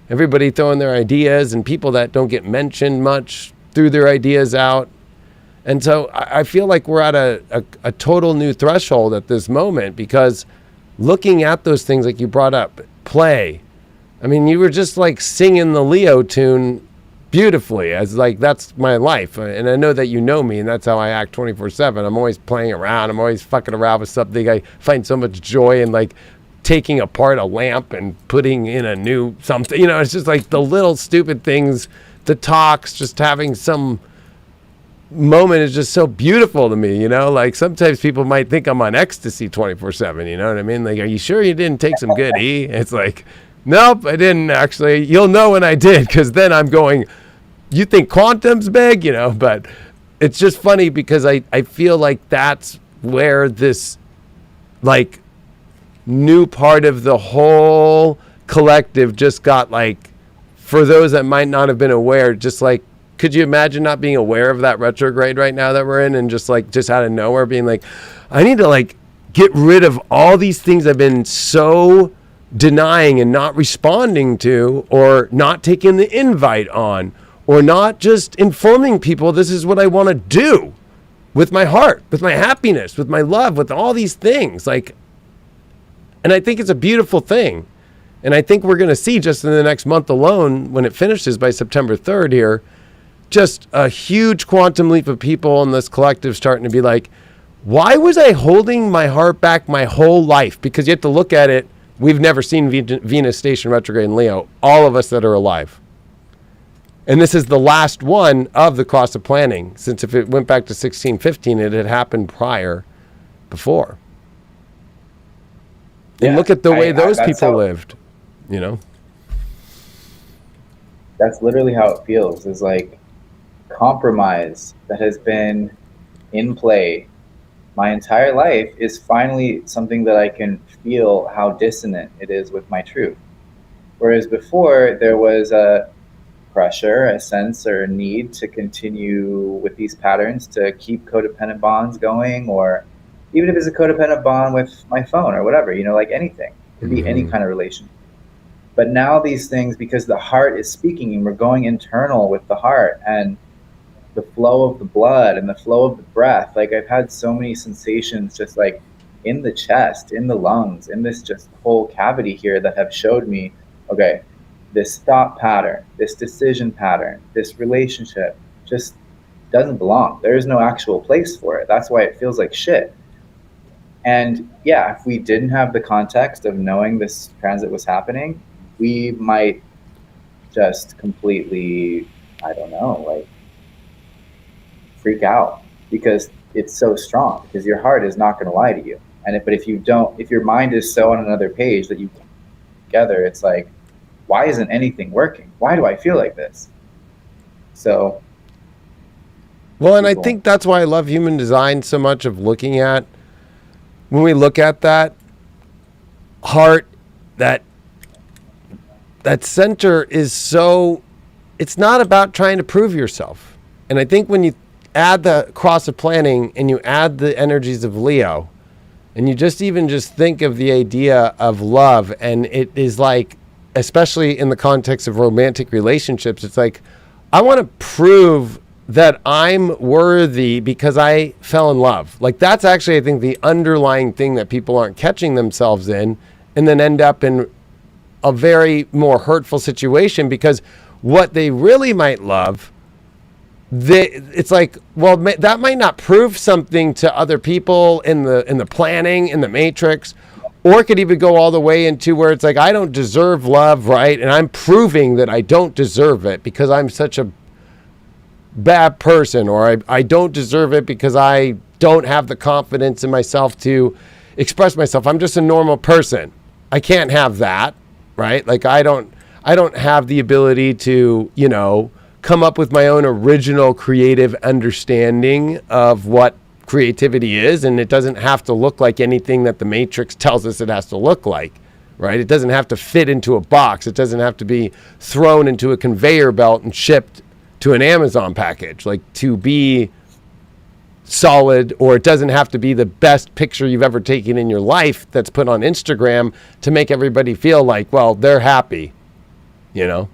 everybody throwing their ideas, and people that don't get mentioned much threw their ideas out. And so I feel like we're at a total new threshold at this moment, because looking at those things like you brought up, play. I mean, you were just like singing the Leo tune beautifully, as like, that's my life. And I know that you know me, and that's how I act 24/7. I'm always playing around. I'm always fucking around with something. I find so much joy in like taking apart a lamp and putting in a new something. You know, it's just like the little stupid things, the talks, just having some moment is just so beautiful to me, you know? Like sometimes people might think I'm on ecstasy 24/7, you know what I mean? Like, are you sure you didn't take some good E? It's like, nope, I didn't actually. You'll know when I did, because then I'm going, you think quantum's big, you know? But it's just funny because I feel like that's where this like new part of the whole collective just got like, for those that might not have been aware, just like, could you imagine not being aware of that retrograde right now that we're in, and just out of nowhere being like, I need to like get rid of all these things I've been so denying and not responding to, or not taking the invite on, or not just informing people this is what I want to do with my heart, with my happiness, with my love, with all these things. Like, and I think it's a beautiful thing. And I think we're going to see just in the next month alone, when it finishes by September 3rd here, just a huge quantum leap of people in this collective starting to be like, why was I holding my heart back my whole life? Because you have to look at it. We've never seen Venus station retrograde in Leo, all of us that are alive. And this is the last one of the cross of planning, since if it went back to 1615, it had happened prior, before. And look at the way those people lived, you know? That's literally how it feels, is like compromise that has been in play my entire life is finally something that I can feel how dissonant it is with my truth. Whereas before, there was a pressure, a sense, or a need to continue with these patterns to keep codependent bonds going, or even if it's a codependent bond with my phone or whatever, you know, like anything. It could be any kind of relation. But now these things, because the heart is speaking and we're going internal with the heart and the flow of the blood and the flow of the breath, like I've had so many sensations just like in the chest, in the lungs, in this just whole cavity here that have showed me, okay, this thought pattern, this decision pattern, this relationship just doesn't belong. There is no actual place for it. That's why it feels like shit. And yeah, if we didn't have the context of knowing this transit was happening, we might just completely, I don't know, like freak out, because it's so strong, because your heart is not going to lie to you. And but if you don't, if your mind is so on another page that you can't together, it's like, why isn't anything working? Why do I feel like this? So, well, and I think that's why I love human design so much, of looking at, when we look at that heart, that center is so, it's not about trying to prove yourself. And I think when you add the cross of planning and you add the energies of Leo, and you just think of the idea of love, and it is like, especially in the context of romantic relationships, it's like, I want to prove that I'm worthy because I fell in love. Like, that's actually, I think, the underlying thing that people aren't catching themselves in, and then end up in a very more hurtful situation, because what they really might love, it's like, well, that might not prove something to other people in the planning, in the matrix, or it could even go all the way into where it's like, I don't deserve love, right? And I'm proving that I don't deserve it because I'm such a bad person, or I don't deserve it because I don't have the confidence in myself to express myself. I'm just a normal person. I can't have that, right? Like, I don't have the ability to, you know, come up with my own original creative understanding of what creativity is, and it doesn't have to look like anything that the matrix tells us it has to look like, right? It doesn't have to fit into a box. It doesn't have to be thrown into a conveyor belt and shipped to an Amazon package, like, to be solid, or it doesn't have to be the best picture you've ever taken in your life that's put on Instagram to make everybody feel like, well, they're happy, you know?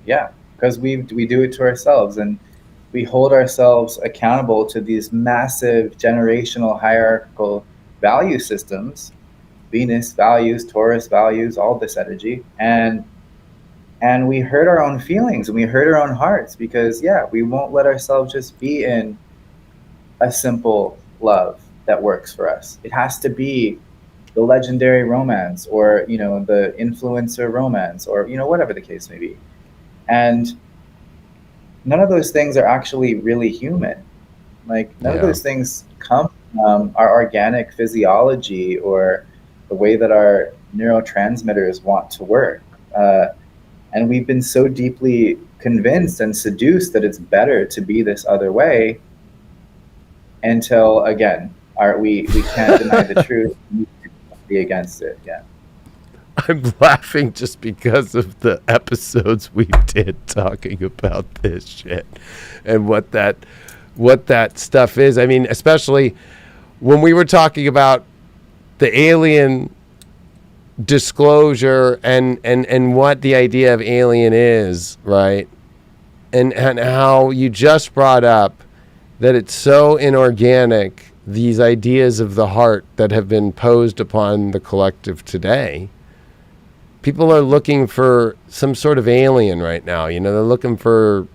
Yeah, because we do it to ourselves, and we hold ourselves accountable to these massive generational hierarchical value systems. Venus values, Taurus values, all this energy, and we hurt our own feelings and we hurt our own hearts because we won't let ourselves just be in a simple love that works for us. It has to be the legendary romance, or the influencer romance, or whatever the case may be. And none of those things are actually really human. Like, none of those things come from our organic physiology or the way that our neurotransmitters want to work. And we've been so deeply convinced and seduced that it's better to be this other way until, again, we can't deny the truth. We can't be against it. Yeah. I'm laughing just because of the episodes we did talking about this shit and what that stuff is. I mean, especially when we were talking about the alien disclosure and what the idea of alien is, right? And how you just brought up that it's so inorganic, these ideas of the heart that have been posed upon the collective today. People are looking for some sort of alien right now. They're looking for,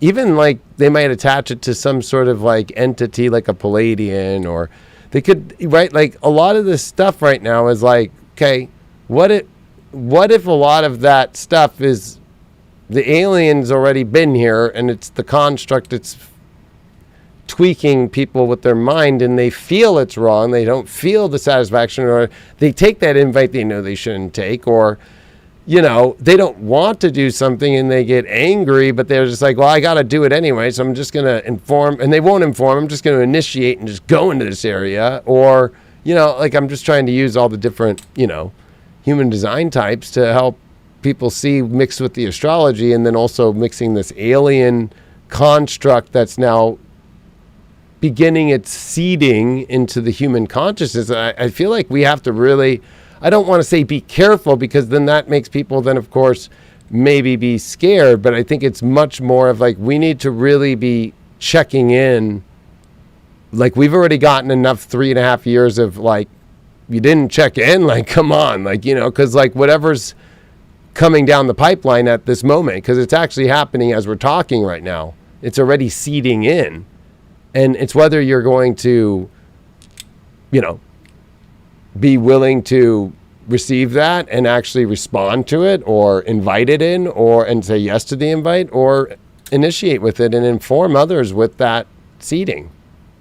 even like they might attach it to some sort of like entity like a Palladian, or they could, right? Like a lot of this stuff right now is like, okay, what if a lot of that stuff is the alien's already been here and it's the construct that's tweaking people with their mind, and they feel it's wrong, they don't feel the satisfaction, or they take that invite they know they shouldn't take, or they don't want to do something and they get angry, but they're just like, well, I got to do it anyway, so I'm just going to inform, and they won't inform, I'm just going to initiate and just go into this area, or like I'm just trying to use all the different human design types to help people see, mixed with the astrology, and then also mixing this alien construct that's now beginning its seeding into the human consciousness. I feel like we have to really, I don't want to say be careful, because then that makes people then, of course, maybe be scared. But I think it's much more of like, we need to really be checking in. Like, we've already gotten enough 3.5 years of like, you didn't check in, like, come on, like, because like whatever's coming down the pipeline at this moment, because it's actually happening as we're talking right now, it's already seeding in. And it's whether you're going to, be willing to receive that and actually respond to it, or invite it in, and say yes to the invite, or initiate with it and inform others with that seeding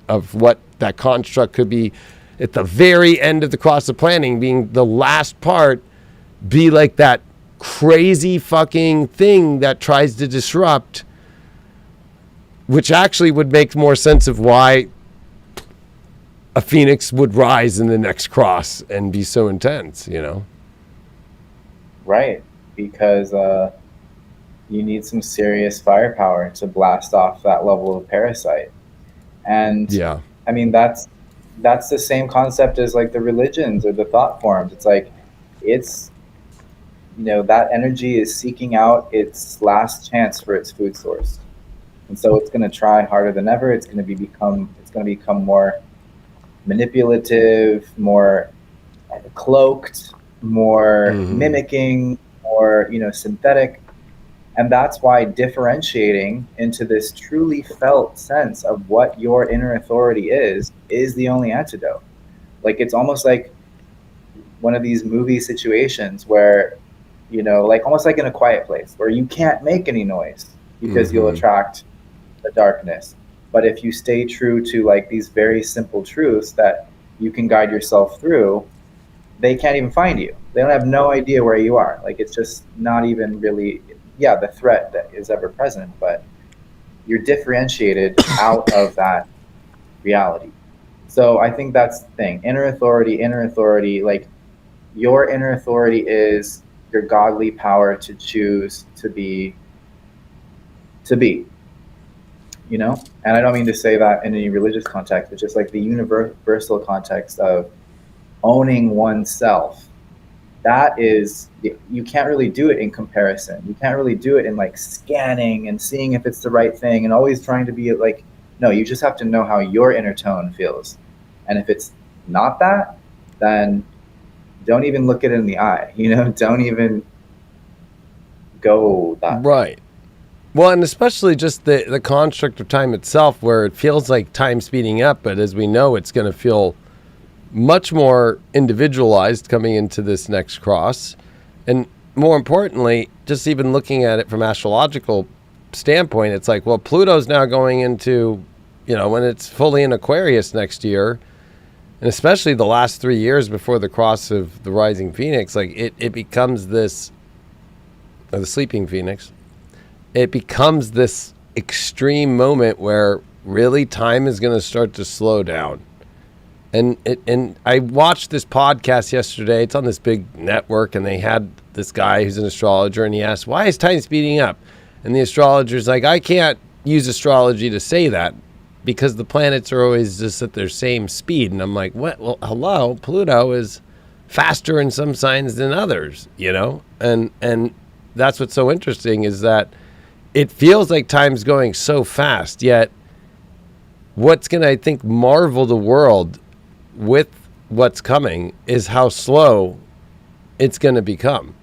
of what that construct could be at the very end of the cross of planning, being the last part, be like that crazy fucking thing that tries to disrupt, which actually would make more sense of why a phoenix would rise in the next cross and be so intense, Right, because you need some serious firepower to blast off that level of parasite. And I mean, that's the same concept as like the religions or the thought forms. It's like, that energy is seeking out its last chance for its food source. And so it's going to try harder than ever. It's going to become more manipulative, more cloaked, more mimicking, more synthetic. And that's why differentiating into this truly felt sense of what your inner authority is the only antidote. Like, it's almost like one of these movie situations where, like almost like in A Quiet Place, where you can't make any noise because you'll attract the darkness. But if you stay true to like these very simple truths that you can guide yourself through, they can't even find you. They don't have no idea where you are. Like, it's just not even really, the threat that is ever present, but you're differentiated out of that reality. So I think that's the thing. Inner authority, like your inner authority is your godly power to choose to be. And I don't mean to say that in any religious context, but just like the universal context of owning oneself that is, you can't really do it in comparison. You can't really do it in like scanning and seeing if it's the right thing and always trying to be like, no, you just have to know how your inner tone feels. And if it's not that, then don't even look it in the eye, don't even go that right. Well, and especially just the construct of time itself, where it feels like time speeding up, but as we know, it's going to feel much more individualized coming into this next cross. And more importantly, just even looking at it from astrological standpoint, it's like, well, Pluto's now going into, when it's fully in Aquarius next year, and especially the last 3 years before the cross of the rising Phoenix, like it becomes this, or the sleeping Phoenix, it becomes this extreme moment where really time is going to start to slow down. And I watched this podcast yesterday. It's on this big network, and they had this guy who's an astrologer, and he asked, why is time speeding up? And the astrologer's like, I can't use astrology to say that because the planets are always just at their same speed. And I'm like, what? Well, hello, Pluto is faster in some signs than others, And that's what's so interesting is that it feels like time's going so fast, yet what's going to, I think, marvel the world with what's coming is how slow it's going to become,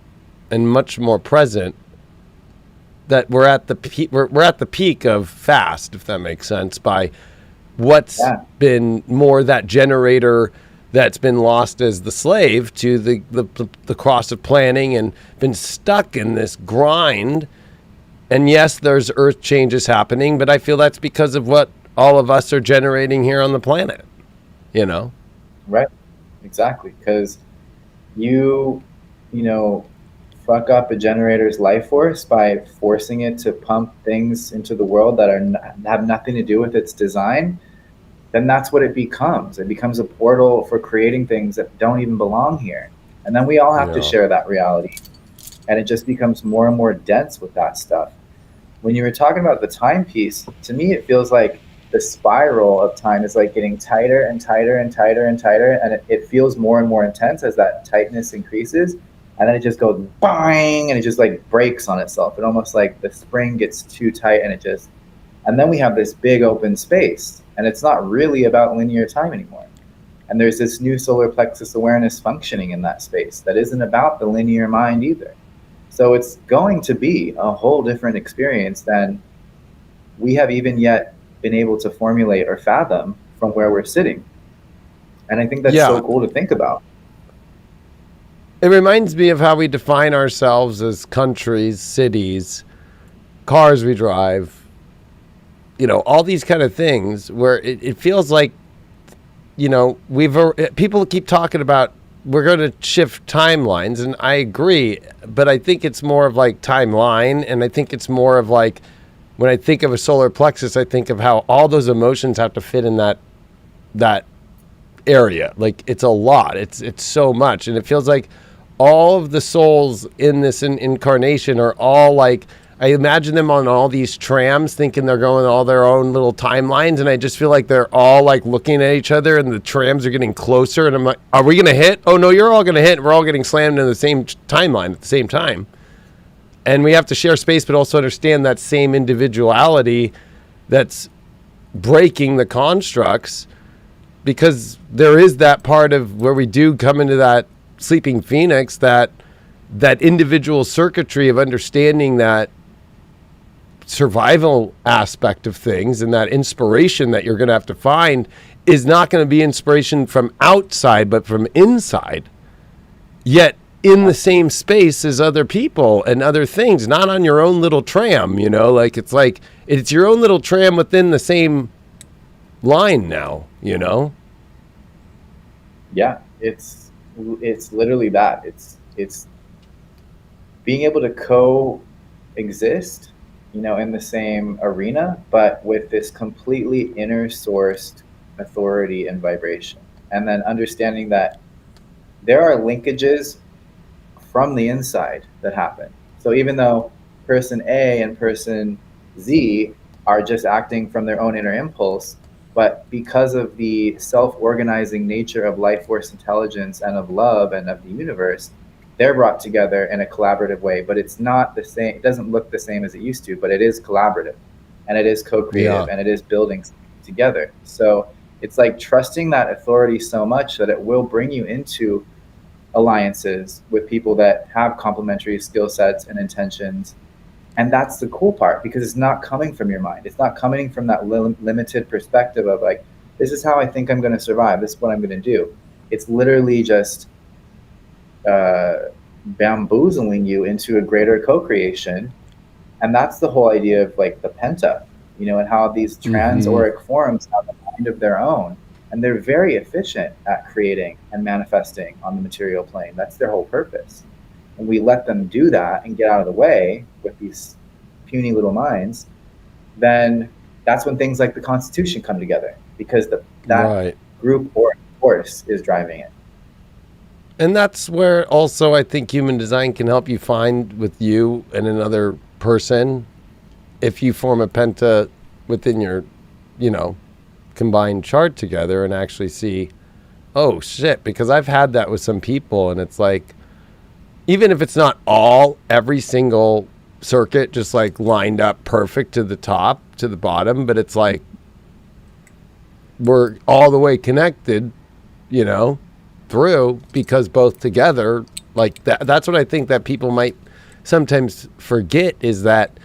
and much more present. That we're at the we're at the peak of fast, if that makes sense, by what's been more that generator that's been lost as the slave to the cross of planning and been stuck in this grind. And yes, there's earth changes happening, but I feel that's because of what all of us are generating here on the planet, Right. Exactly. Because you fuck up a generator's life force by forcing it to pump things into the world that have nothing to do with its design, then that's what it becomes. It becomes a portal for creating things that don't even belong here. And then we all have to share that reality. And it just becomes more and more dense with that stuff. When you were talking about the timepiece, to me, it feels like the spiral of time is like getting tighter and tighter and tighter and tighter. And it feels more and more intense as that tightness increases. And then it just goes bang, and it just like breaks on itself. It almost like the spring gets too tight, and then we have this big open space, and it's not really about linear time anymore. And there's this new solar plexus awareness functioning in that space that isn't about the linear mind either. So it's going to be a whole different experience than we have even yet been able to formulate or fathom from where we're sitting. And I think that's so cool to think about. It reminds me of how we define ourselves as countries, cities, cars we drive, all these kind of things where it feels like, people keep talking about we're going to shift timelines, and I agree, but I think it's more of like timeline, and I think it's more of like, when I think of a solar plexus, I think of how all those emotions have to fit in that area. Like, it's a lot. It's so much, and it feels like all of the souls in this incarnation are all like, I imagine them on all these trams thinking they're going all their own little timelines, and I just feel like they're all like looking at each other, and the trams are getting closer, and I'm like, are we going to hit? Oh no, you're all going to hit. We're all getting slammed in the same timeline at the same time. And we have to share space, but also understand that same individuality that's breaking the constructs, because there is that part of where we do come into that sleeping Phoenix, that individual circuitry of understanding that survival aspect of things, and that inspiration that you're going to have to find is not going to be inspiration from outside, but from inside. Yet in the same space as other people and other things, not on your own little tram, like it's your own little tram within the same line now, Yeah, it's literally that. It's being able to coexist, in the same arena, but with this completely inner sourced authority and vibration. And then understanding that there are linkages from the inside that happen. So even though person A and person Z are just acting from their own inner impulse, but because of the self-organizing nature of life force intelligence and of love and of the universe, they're brought together in a collaborative way, but it's not the same. It doesn't look the same as it used to, but it is collaborative, and it is co-creative, and it is building together. So it's like trusting that authority so much that it will bring you into alliances with people that have complementary skill sets and intentions. And that's the cool part, because it's not coming from your mind. It's not coming from that limited perspective of like, this is how I think I'm going to survive. This is what I'm going to do. It's literally just bamboozling you into a greater co-creation. And that's the whole idea of like the penta, you know, and how these trans-auric forms have a mind of their own. And they're very efficient at creating and manifesting on the material plane. That's their whole purpose. And we let them do that and get out of the way with these puny little minds, then that's when things like the Constitution come together, because that group or force is driving it. And that's where also I think human design can help you find with you and another person, if you form a penta within your, you know, combined chart together and actually see, oh shit, because I've had that with some people, and it's like, even if it's not every single circuit just like lined up perfect to the top, to the bottom, but it's like we're all the way connected, you know, through, because both together, like that's what I think that people might sometimes forget, is that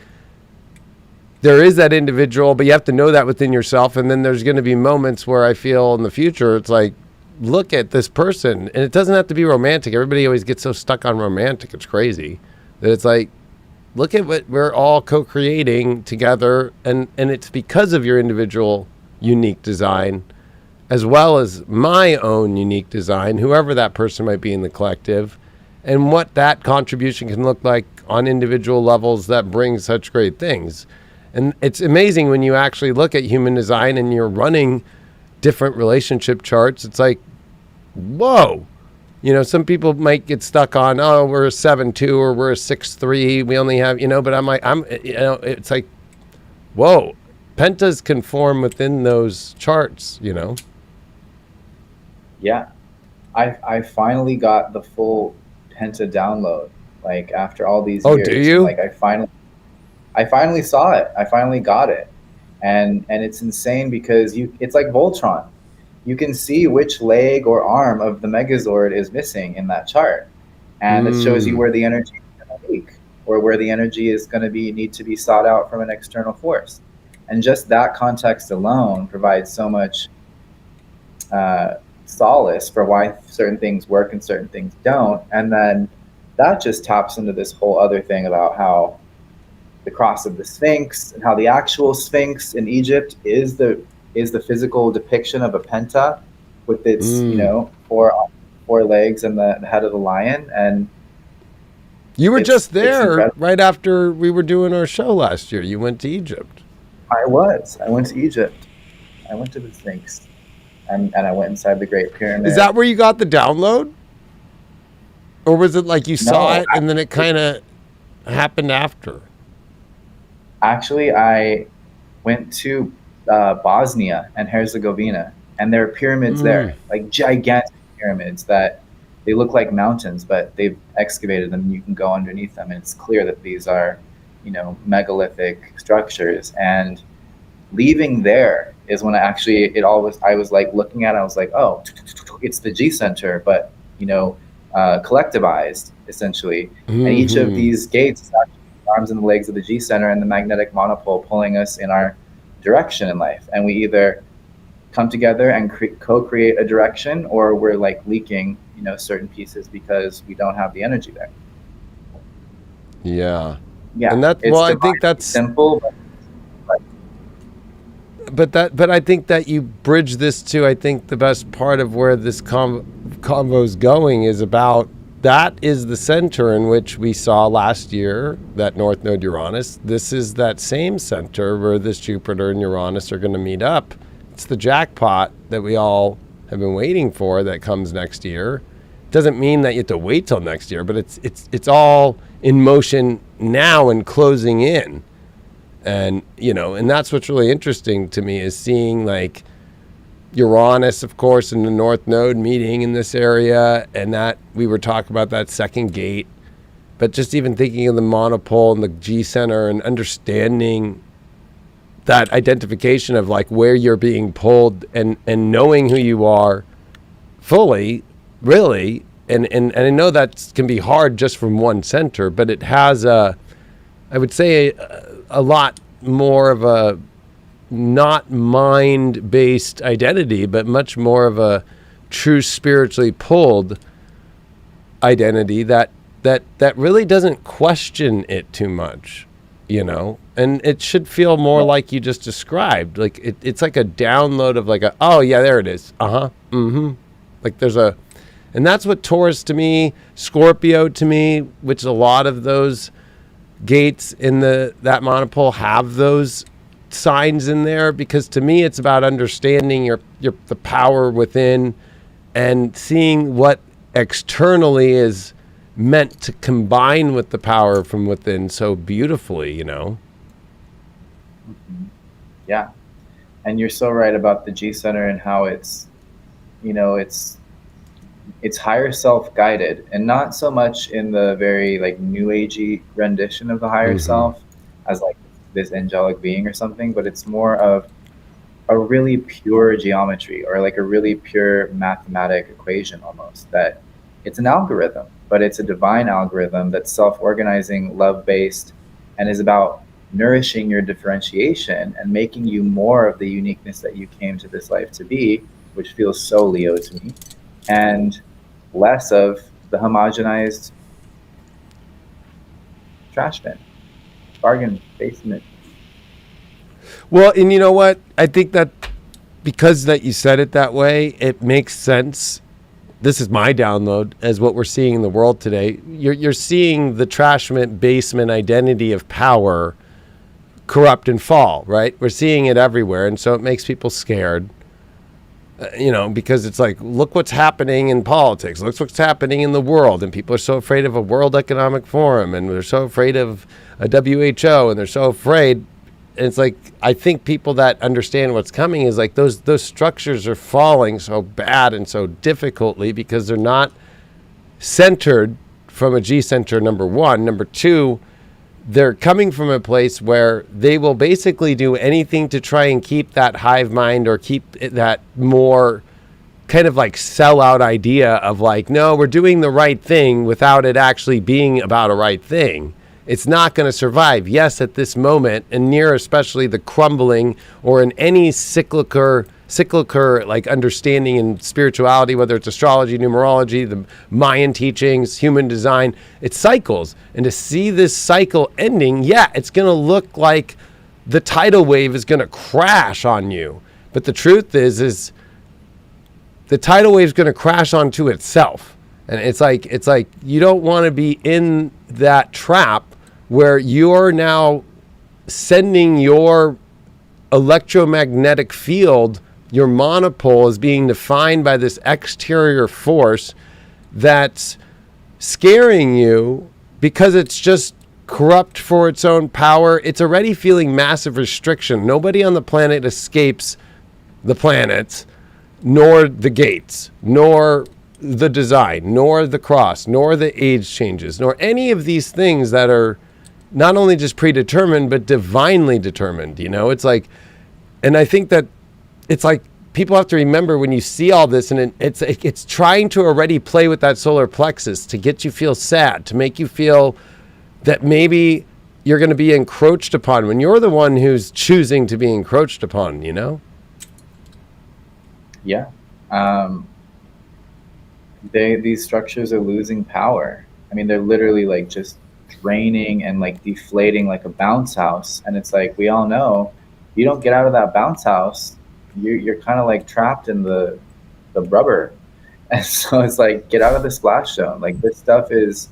there is that individual, but you have to know that within yourself. And then there's going to be moments where I feel in the future, it's like, look at this person, and it doesn't have to be romantic. Everybody always gets so stuck on romantic. It's crazy that it's like, look at what we're all co-creating together. And it's because of your individual unique design, as well as my own unique design, whoever that person might be in the collective, and what that contribution can look like on individual levels that bring such great things. And it's amazing when you actually look at human design and you're running different relationship charts. It's like, whoa, you know, some people might get stuck on, oh, we're a 7-2 or we're a 6-3. We only have, you know, but you know, it's like, whoa, pentas can form within those charts, you know? Yeah. I finally got the full penta download, like after all these years. Oh, do you? Like I finally saw it. I finally got it. And it's insane because it's like Voltron. You can see which leg or arm of the Megazord is missing in that chart. And it shows you where the energy is going to leak, or where the energy is going to need to be sought out from an external force. And just that context alone provides so much solace for why certain things work and certain things don't. And then that just taps into this whole other thing about how the cross of the Sphinx, and how the actual Sphinx in Egypt is the physical depiction of a penta with its you know, four legs and the head of the lion. And you were just there right after we were doing our show last year. You went to Egypt. I went to Egypt. I went to the Sphinx, and I went inside the Great Pyramid. Is that where you got the download, or was it like you saw it and then it kind of happened after? Actually, I went to Bosnia and Herzegovina, and there are pyramids there, like gigantic pyramids that they look like mountains, but they've excavated them and you can go underneath them, and it's clear that these are, you know, megalithic structures. And leaving there is when I was like looking at it, I was like, oh, it's the G Center, but, you know, collectivized essentially. And each of these gates is actually the arms and the legs of the G Center and the magnetic monopole pulling us in our direction in life. And we either come together and co-create a direction, or we're like leaking, you know, certain pieces because we don't have the energy there. Yeah. Yeah. And that, well, I think that's simple. But I think that you bridge this to, I think the best part of where this convo is going is about, that is the center in which we saw last year, that North Node Uranus. This is that same center where this Jupiter and Uranus are going to meet up. It's the jackpot that we all have been waiting for that comes next year. Doesn't mean that you have to wait till next year, but it's all in motion now and closing in. And, you know, and that's what's really interesting to me, is seeing like Uranus, of course, in the North Node meeting in this area, and that we were talking about that second gate. But just even thinking of the monopole and the G center and understanding that identification of like where you're being pulled and knowing who you are fully, really. And I know that can be hard just from one center, but it has I would say a lot more of a not mind-based identity, but much more of a true spiritually pulled identity that really doesn't question it too much, you know? And it should feel more like you just described. Like it's like a download of like oh yeah, there it is. Like there's and that's what Taurus to me, Scorpio to me, which a lot of those gates in that monopole have those signs in there, because to me it's about understanding the power within and seeing what externally is meant to combine with the power from within so beautifully, you know. Yeah, and you're so right about the G center and how it's, you know, it's higher self guided, and not so much in the very like new agey rendition of the higher self as like this angelic being or something, but it's more of a really pure geometry, or like a really pure mathematic equation almost, that it's an algorithm, but it's a divine algorithm that's self-organizing, love-based, and is about nourishing your differentiation and making you more of the uniqueness that you came to this life to be, which feels so Leo to me, and less of the homogenized trash bin, bargain basement. Well, and you know what? I think that because that you said it that way, it makes sense. This is my download as what we're seeing in the world today. You're seeing the trash basement identity of power corrupt and fall, right? We're seeing it everywhere, and so it makes people scared. You know, because it's like, look what's happening in politics. Look what's happening in the world. And people are so afraid of a World Economic Forum, and they're so afraid of a WHO, and they're so afraid. And it's like, I think people that understand what's coming is like those structures are falling so bad and so difficultly because they're not centered from a G center, number one. Number two, they're coming from a place where they will basically do anything to try and keep that hive mind, or keep that more kind of like sellout idea of like, no, we're doing the right thing without it actually being about a right thing. It's not going to survive. Yes, at this moment, and near especially the crumbling, or in any cyclical like understanding in spirituality, whether it's astrology, numerology, the Mayan teachings, human design, it cycles. And to see this cycle ending, yeah, it's going to look like the tidal wave is going to crash on you. But the truth is the tidal wave is going to crash onto itself. And it's like you don't want to be in that trap where you're now sending your electromagnetic field, your monopole, is being defined by this exterior force that's scaring you because it's just corrupt for its own power. It's already feeling massive restriction. Nobody on the planet escapes the planets, nor the gates, nor the design, nor the cross, nor the age changes, nor any of these things that are not only just predetermined, but divinely determined. You know, it's like, and I think that it's like people have to remember when you see all this, and it's trying to already play with that solar plexus to get you feel sad, to make you feel that maybe you're going to be encroached upon when you're the one who's choosing to be encroached upon, you know? Yeah. These structures are losing power. I mean, they're literally like just draining and like deflating like a bounce house. And it's like, we all know, you don't get out of that bounce house, you're kind of like trapped in the rubber. And so it's like, get out of the splash zone. Like, this stuff has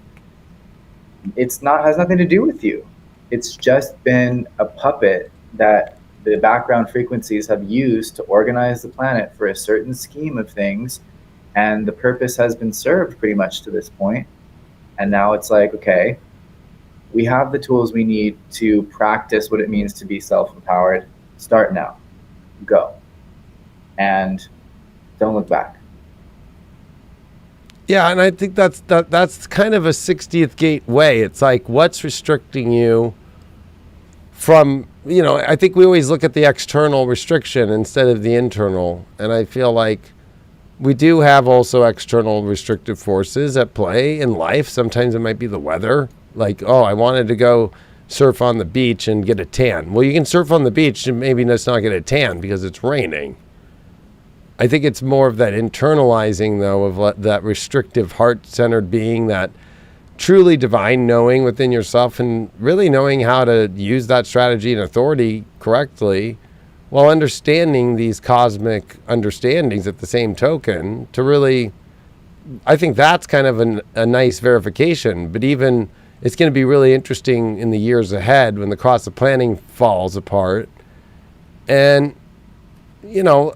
nothing to do with you. It's just been a puppet that the background frequencies have used to organize the planet for a certain scheme of things. And the purpose has been served pretty much to this point. And now it's like, okay, we have the tools we need to practice what it means to be self-empowered. Start now. Go. and don't look back. Yeah, and I think that's kind of a 60th gate way. It's like, what's restricting you from, I think we always look at the external restriction instead of the internal. And I feel like we do have also external restrictive forces at play in life. Sometimes it might be the weather. Like, oh, I wanted to go surf on the beach and get a tan. Well, you can surf on the beach and maybe just not get a tan because it's raining. I think it's more of that internalizing, though, of that restrictive, heart-centered being, that truly divine knowing within yourself, and really knowing how to use that strategy and authority correctly while understanding these cosmic understandings at the same token to really, I think that's kind of a nice verification. But even it's going to be really interesting in the years ahead when the cross of planning falls apart. And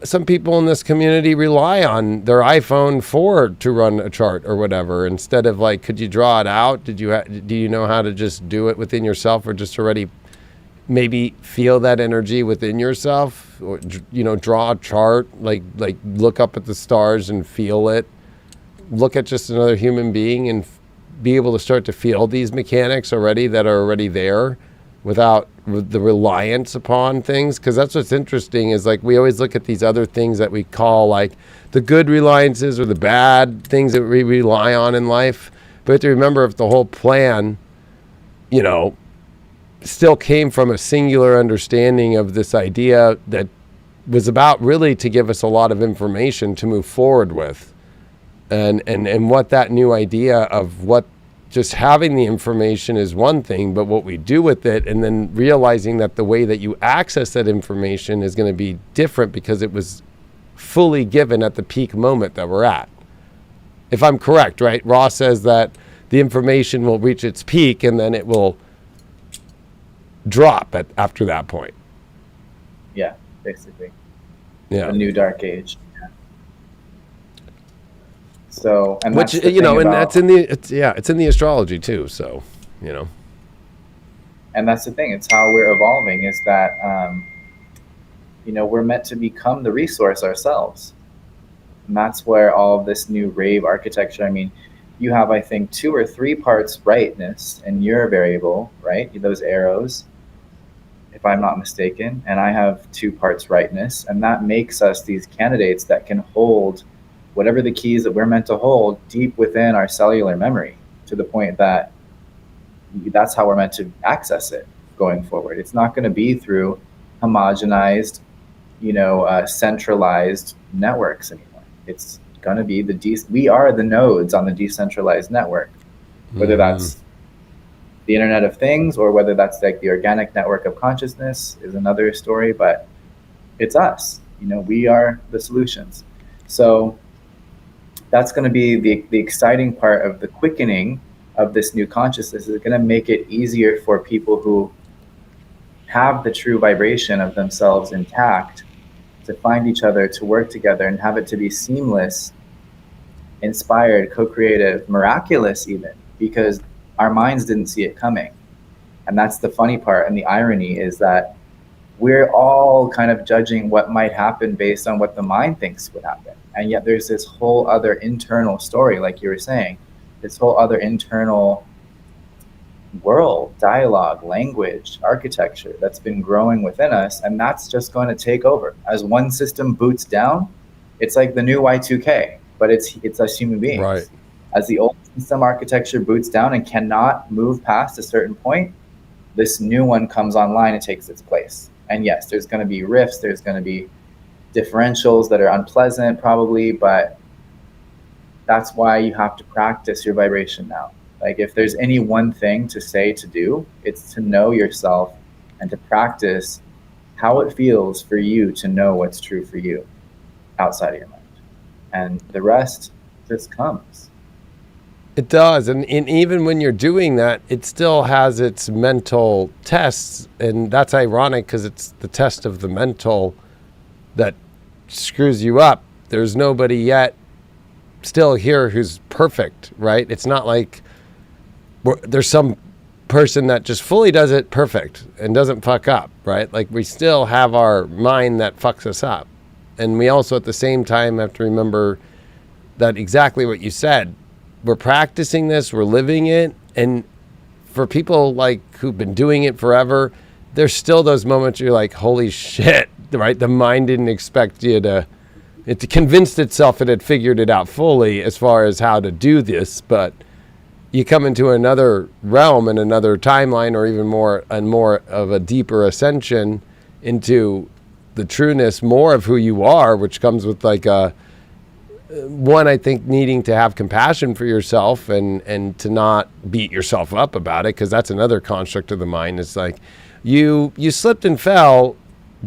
some people in this community rely on their iPhone 4 to run a chart or whatever, instead of like, could you draw it out? Do you know how to just do it within yourself, or just already maybe feel that energy within yourself, or draw a chart, like look up at the stars and feel it, look at just another human being and be able to start to feel these mechanics already that are already there, without the reliance upon things. Because that's what's interesting, is like we always look at these other things that we call like the good reliances or the bad things that we rely on in life. But you have to remember, if the whole plan, still came from a singular understanding of this idea that was about really to give us a lot of information to move forward with, and what that new idea of what just having the information is one thing, but what we do with it, and then realizing that the way that you access that information is going to be different because it was fully given at the peak moment that we're at. If I'm correct, right? Ross says that the information will reach its peak and then it will drop after that point. Yeah, basically. Yeah. A new dark age. So, and which, that's the and thing about, it's in the astrology too. So, and that's the thing. It's how we're evolving, is that, we're meant to become the resource ourselves. And that's where all of this new rave architecture, I mean, you have, I think, 2 or 3 parts brightness in your variable, right? Those arrows, if I'm not mistaken. And I have 2 parts brightness. And that makes us these candidates that can hold whatever the keys that we're meant to hold deep within our cellular memory, to the point that that's how we're meant to access it going forward. It's not going to be through homogenized, centralized networks anymore. It's going to be we are the nodes on the decentralized network, whether that's the Internet of Things or whether that's like the organic network of consciousness is another story, but it's us. We are the solutions. So that's going to be the exciting part of the quickening of this new consciousness. Is going to make it easier for people who have the true vibration of themselves intact to find each other, to work together, and have it to be seamless, inspired, co-creative, miraculous even, because our minds didn't see it coming. And that's the funny part, and the irony is that we're all kind of judging what might happen based on what the mind thinks would happen. And yet there's this whole other internal story, like you were saying, this whole other internal world, dialogue, language, architecture that's been growing within us. And that's just going to take over. As one system boots down, it's like the new Y2K, but it's us human beings. Right. As the old system architecture boots down and cannot move past a certain point, this new one comes online and takes its place. And yes, there's going to be rifts, there's going to be differentials that are unpleasant probably, but that's why you have to practice your vibration now. Like, if there's any one thing to say, to do, it's to know yourself and to practice how it feels for you to know what's true for you outside of your mind. And the rest just comes. It does. And even when you're doing that, it still has its mental tests. And that's ironic, because it's the test of the mental that screws you up. There's nobody yet still here who's perfect, right? It's not like there's some person that just fully does it perfect and doesn't fuck up, right? Like, we still have our mind that fucks us up. And we also at the same time have to remember that exactly what you said. We're practicing this, we're living it, and for people like who've been doing it forever, there's still those moments you're like, holy shit, right? The mind didn't expect you to, it convinced itself it had figured it out fully as far as how to do this, but you come into another realm and another timeline, or even more of a deeper ascension into the trueness more of who you are, which comes with like one, I think, needing to have compassion for yourself and to not beat yourself up about it, because that's another construct of the mind. It's like you slipped and fell,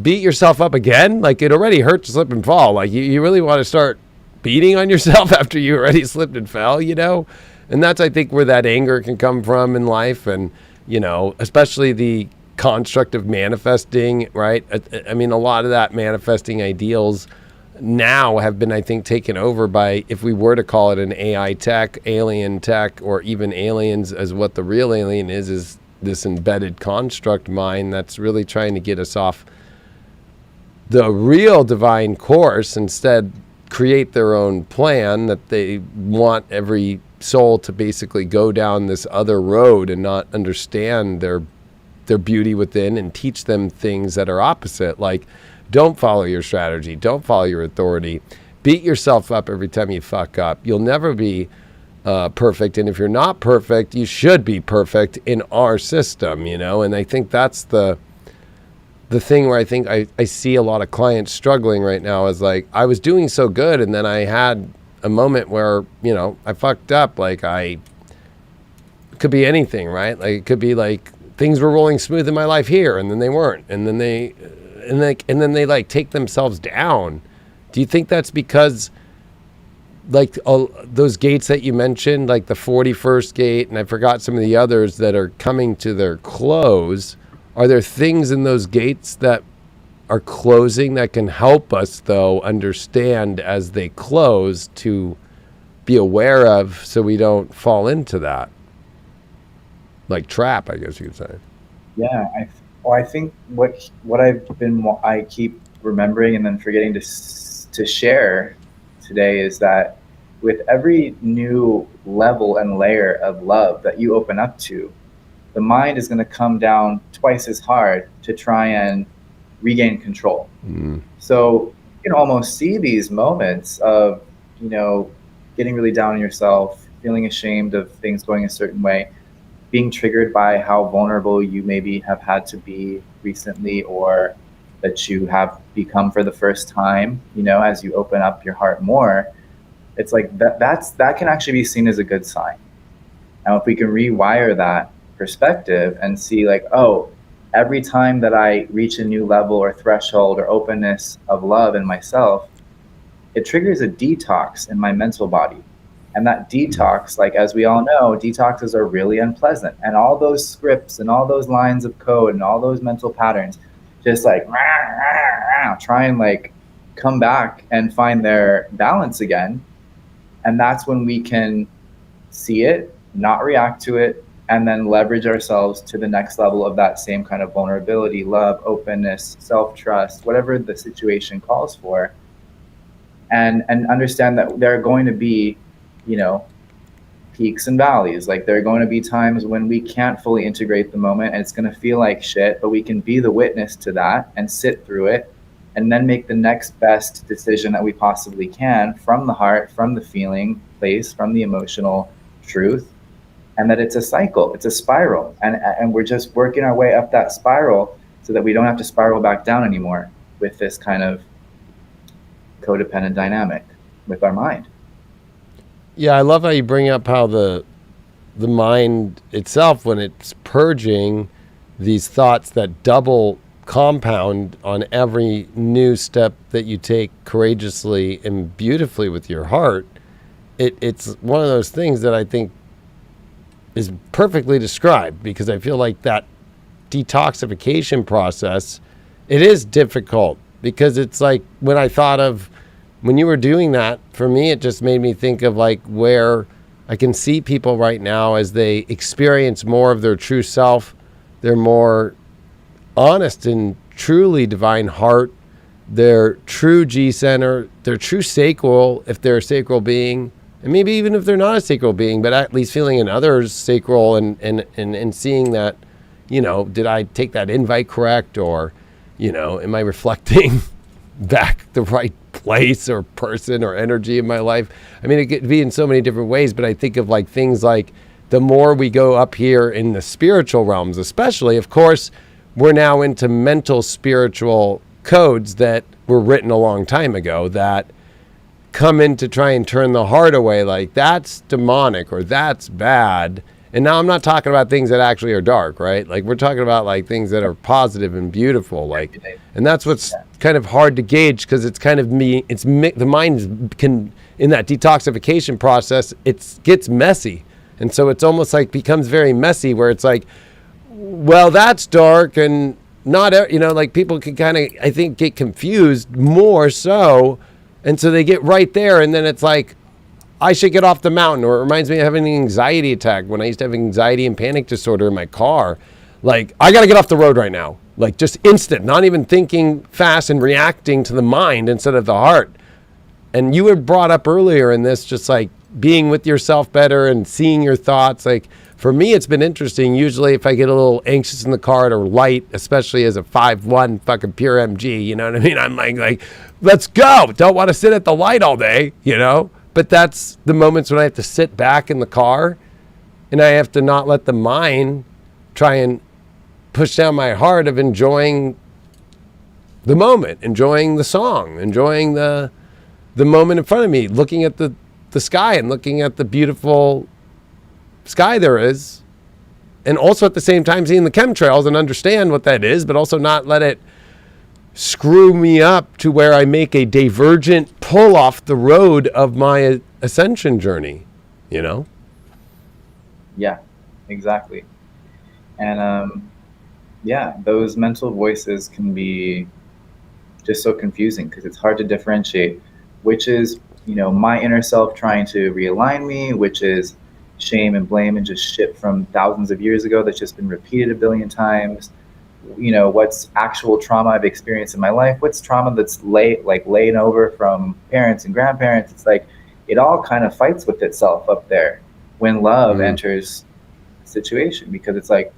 beat yourself up again. Like, it already hurt to slip and fall. Like, you really want to start beating on yourself after you already slipped and fell, you know? And that's, I think, where that anger can come from in life. And, you know, especially the construct of manifesting, right? I mean, a lot of that manifesting ideals now have been, I think, taken over by, if we were to call it an AI tech, alien tech, or even aliens, as what the real alien is this embedded construct mind that's really trying to get us off the real divine course, instead create their own plan that they want every soul to basically go down this other road and not understand their beauty within, and teach them things that are opposite, like don't follow your strategy, don't follow your authority, beat yourself up every time you fuck up. You'll never be perfect, and if you're not perfect, you should be perfect in our system, you know. And I think that's the thing where I think I see a lot of clients struggling right now, is like, I was doing so good, and then I had a moment where, you know, I fucked up. Like, it could be anything, right? Like, it could be like things were rolling smooth in my life here, and then they weren't, and then they like take themselves down. Do you think that's because, like, those gates that you mentioned, like the 41st gate, and I forgot some of the others that are coming to their close, are there things in those gates that are closing that can help us, though, understand as they close, to be aware of, so we don't fall into that, like, trap, I guess you could say? Yeah, I think what I keep remembering and then forgetting to share today is that with every new level and layer of love that you open up to, the mind is going to come down twice as hard to try and regain control. So you can almost see these moments of, you know, getting really down on yourself, feeling ashamed of things going a certain way, being triggered by how vulnerable you maybe have had to be recently, or that you have become for the first time, you know, as you open up your heart more. It's like that can actually be seen as a good sign. Now, if we can rewire that perspective and see, like, oh, every time that I reach a new level or threshold or openness of love in myself, it triggers a detox in my mental body. And that detox, like, as we all know, detoxes are really unpleasant. And all those scripts and all those lines of code and all those mental patterns just like try and like come back and find their balance again. And that's when we can see it, not react to it, and then leverage ourselves to the next level of that same kind of vulnerability, love, openness, self-trust, whatever the situation calls for. And understand that there are going to be, you know, peaks and valleys. Like, there are going to be times when we can't fully integrate the moment and it's going to feel like shit, but we can be the witness to that and sit through it, and then make the next best decision that we possibly can from the heart, from the feeling place, from the emotional truth. And that it's a cycle, it's a spiral. And we're just working our way up that spiral so that we don't have to spiral back down anymore with this kind of codependent dynamic with our mind. Yeah, I love how you bring up how the mind itself, when it's purging these thoughts that double compound on every new step that you take courageously and beautifully with your heart, it's one of those things that I think is perfectly described, because I feel like that detoxification process, it is difficult, because it's like, when I thought of when you were doing that, for me, it just made me think of like where I can see people right now as they experience more of their true self, they're more honest and truly divine heart, their true G center, their true sacral, if they're a sacral being, and maybe even if they're not a sacral being, but at least feeling in others sacral and seeing that, you know, did I take that invite correct, or, you know, am I reflecting back the right place or person or energy in my life? I mean, it could be in so many different ways, but I think of like things like the more we go up here in the spiritual realms, especially, of course, we're now into mental spiritual codes that were written a long time ago that come in to try and turn the heart away, like that's demonic or that's bad. And now I'm not talking about things that actually are dark, right? Like we're talking about like things that are positive and beautiful, like, and that's what's kind of hard to gauge, because it's kind of the mind can, in that detoxification process, it gets messy. And so it's almost like becomes very messy, where it's like, well, that's dark, and not, you know, like people can kind of, I think, get confused more so. And so they get right there, and then it's like, I should get off the mountain. Or it reminds me of having an anxiety attack when I used to have anxiety and panic disorder in my car. Like, I got to get off the road right now. Like, just instant, not even thinking fast and reacting to the mind instead of the heart. And you were brought up earlier in this, just like being with yourself better and seeing your thoughts. Like, for me, it's been interesting. Usually if I get a little anxious in the car at a light, especially as a 5'1" fucking pure MG, you know what I mean? I'm like, let's go. Don't want to sit at the light all day, you know? But that's the moments when I have to sit back in the car and I have to not let the mind try and push down my heart of enjoying the moment, enjoying the song, enjoying the moment in front of me, looking at the sky and looking at the beautiful sky there is. And also at the same time seeing the chemtrails and understand what that is, but also not let it screw me up to where I make a divergent pull off the road of my ascension journey, you know? Yeah, exactly. And yeah, those mental voices can be just so confusing, because it's hard to differentiate which is, you know, my inner self trying to realign me, which is shame and blame and just shit from thousands of years ago that's just been repeated a billion times. You know, what's actual trauma I've experienced in my life, what's trauma that's laying over from parents and grandparents. It's like it all kind of fights with itself up there when love enters the situation, because it's like,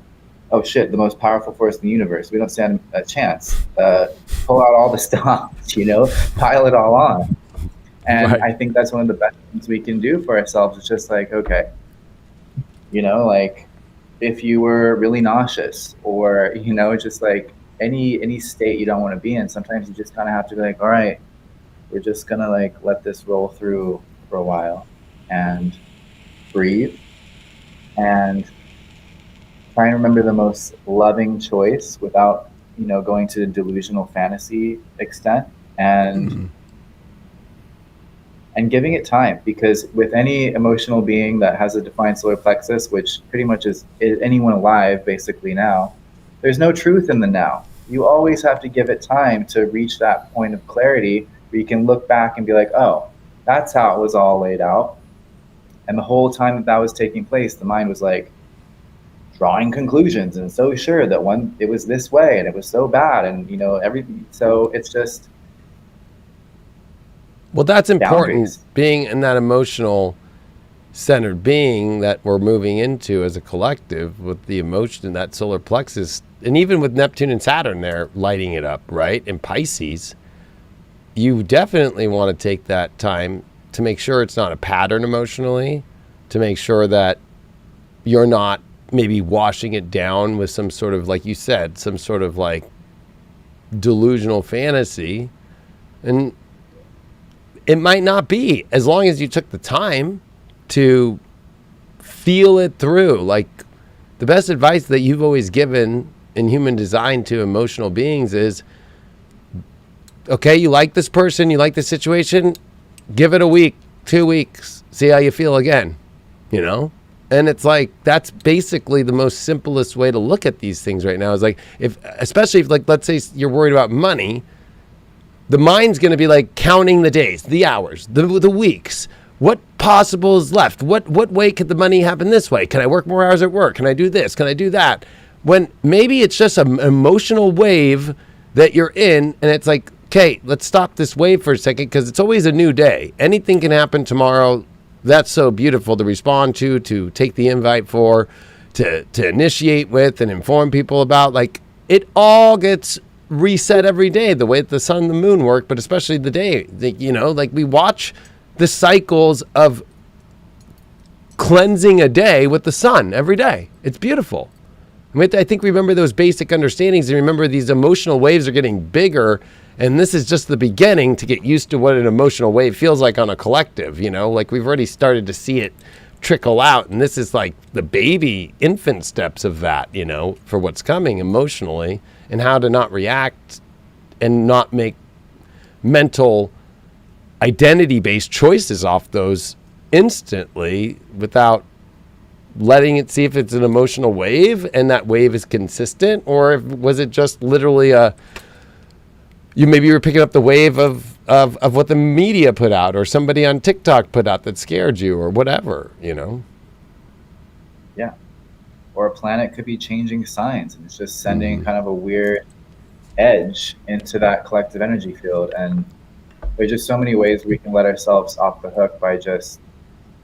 oh shit, the most powerful force in the universe, we don't stand a chance. Pull out all the stops, you know, pile it all on. And right. I think that's one of the best things we can do for ourselves. It's just like, okay, you know, like if you were really nauseous, or, you know, just like any state you don't want to be in, sometimes you just kind of have to be like, all right, we're just going to like let this roll through for a while and breathe and try and remember the most loving choice without, you know, going to the delusional fantasy extent, and and giving it time, because with any emotional being that has a defined solar plexus, which pretty much is anyone alive basically now, there's no truth in the now. You always have to give it time to reach that point of clarity where you can look back and be like, oh, that's how it was all laid out. And the whole time that was taking place, the mind was like drawing conclusions and so sure that it was this way and it was so bad, and, you know, everything. So it's just, well, that's important, boundaries. Being in that emotional centered being that we're moving into as a collective with the emotion in that solar plexus, and even with Neptune and Saturn there lighting it up, right? And Pisces, you definitely want to take that time to make sure it's not a pattern emotionally, to make sure that you're not maybe washing it down with some sort of, like you said, some sort of like delusional fantasy. And it might not be, as long as you took the time to feel it through. Like, the best advice that you've always given in human design to emotional beings is, okay, you like this person, you like this situation, give it a week, 2 weeks, see how you feel again, you know? And it's like, that's basically the most simplest way to look at these things right now, is like, especially if, like, let's say you're worried about money, the mind's going to be like counting the days, the hours, the weeks. What possible is left? What way could the money happen this way? Can I work more hours at work? Can I do this? Can I do that? When maybe it's just an emotional wave that you're in, and it's like okay, let's stop this wave for a second, because it's always a new day. Anything can happen tomorrow. That's so beautiful to respond to take the invite for, to initiate with and inform people about. Like, it all gets reset every day, the way that the sun and the moon work, but especially the day. You know, like, we watch the cycles of cleansing a day with the sun every day. It's beautiful. I think remember those basic understandings, and remember these emotional waves are getting bigger, and this is just the beginning to get used to what an emotional wave feels like on a collective. You know, like, we've already started to see it trickle out, and this is like the baby infant steps of that, you know, for what's coming emotionally, and how to not react and not make mental identity-based choices off those instantly without letting it, see if it's an emotional wave and that wave is consistent, or was it just literally maybe you were picking up the wave of what the media put out, or somebody on TikTok put out that scared you, or whatever, you know? Yeah. Or a planet could be changing signs, and it's just sending kind of a weird edge into that collective energy field. And there's just so many ways we can let ourselves off the hook by just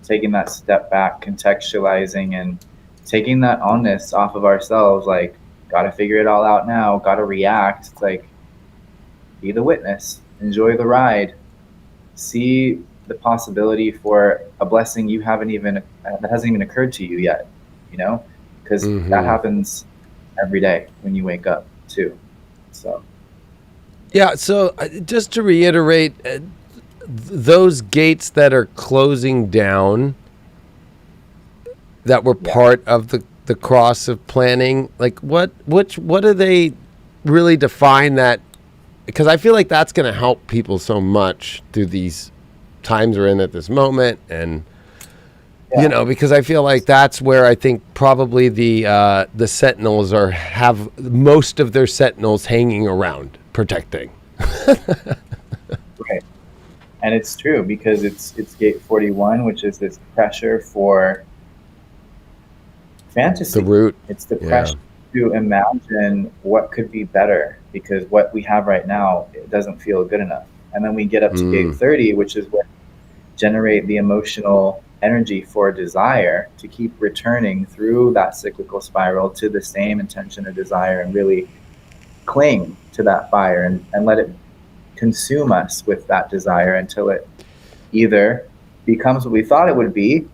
taking that step back, contextualizing, and taking that onness off of ourselves. Like, gotta figure it all out now, gotta react. It's like, be the witness, enjoy the ride, see the possibility for a blessing that hasn't even occurred to you yet, you know, because that happens every day when you wake up too. So yeah, so just to reiterate, those gates that are closing down, that were part of the cross of planning, like, what do they really define that? Because I feel like that's going to help people so much through these times we're in at this moment. And, you know, because I feel like that's where I think probably the sentinels have most of their sentinels hanging around, protecting. Right. And it's true, because it's gate 41, which is this pressure for fantasy. The root. It's the pressure to imagine what could be better, because what we have right now, it doesn't feel good enough. And then we get up to gate 30, which is where we generate the emotional energy for desire to keep returning through that cyclical spiral to the same intention of desire, and really cling to that fire and let it consume us with that desire until it either becomes what we thought it would be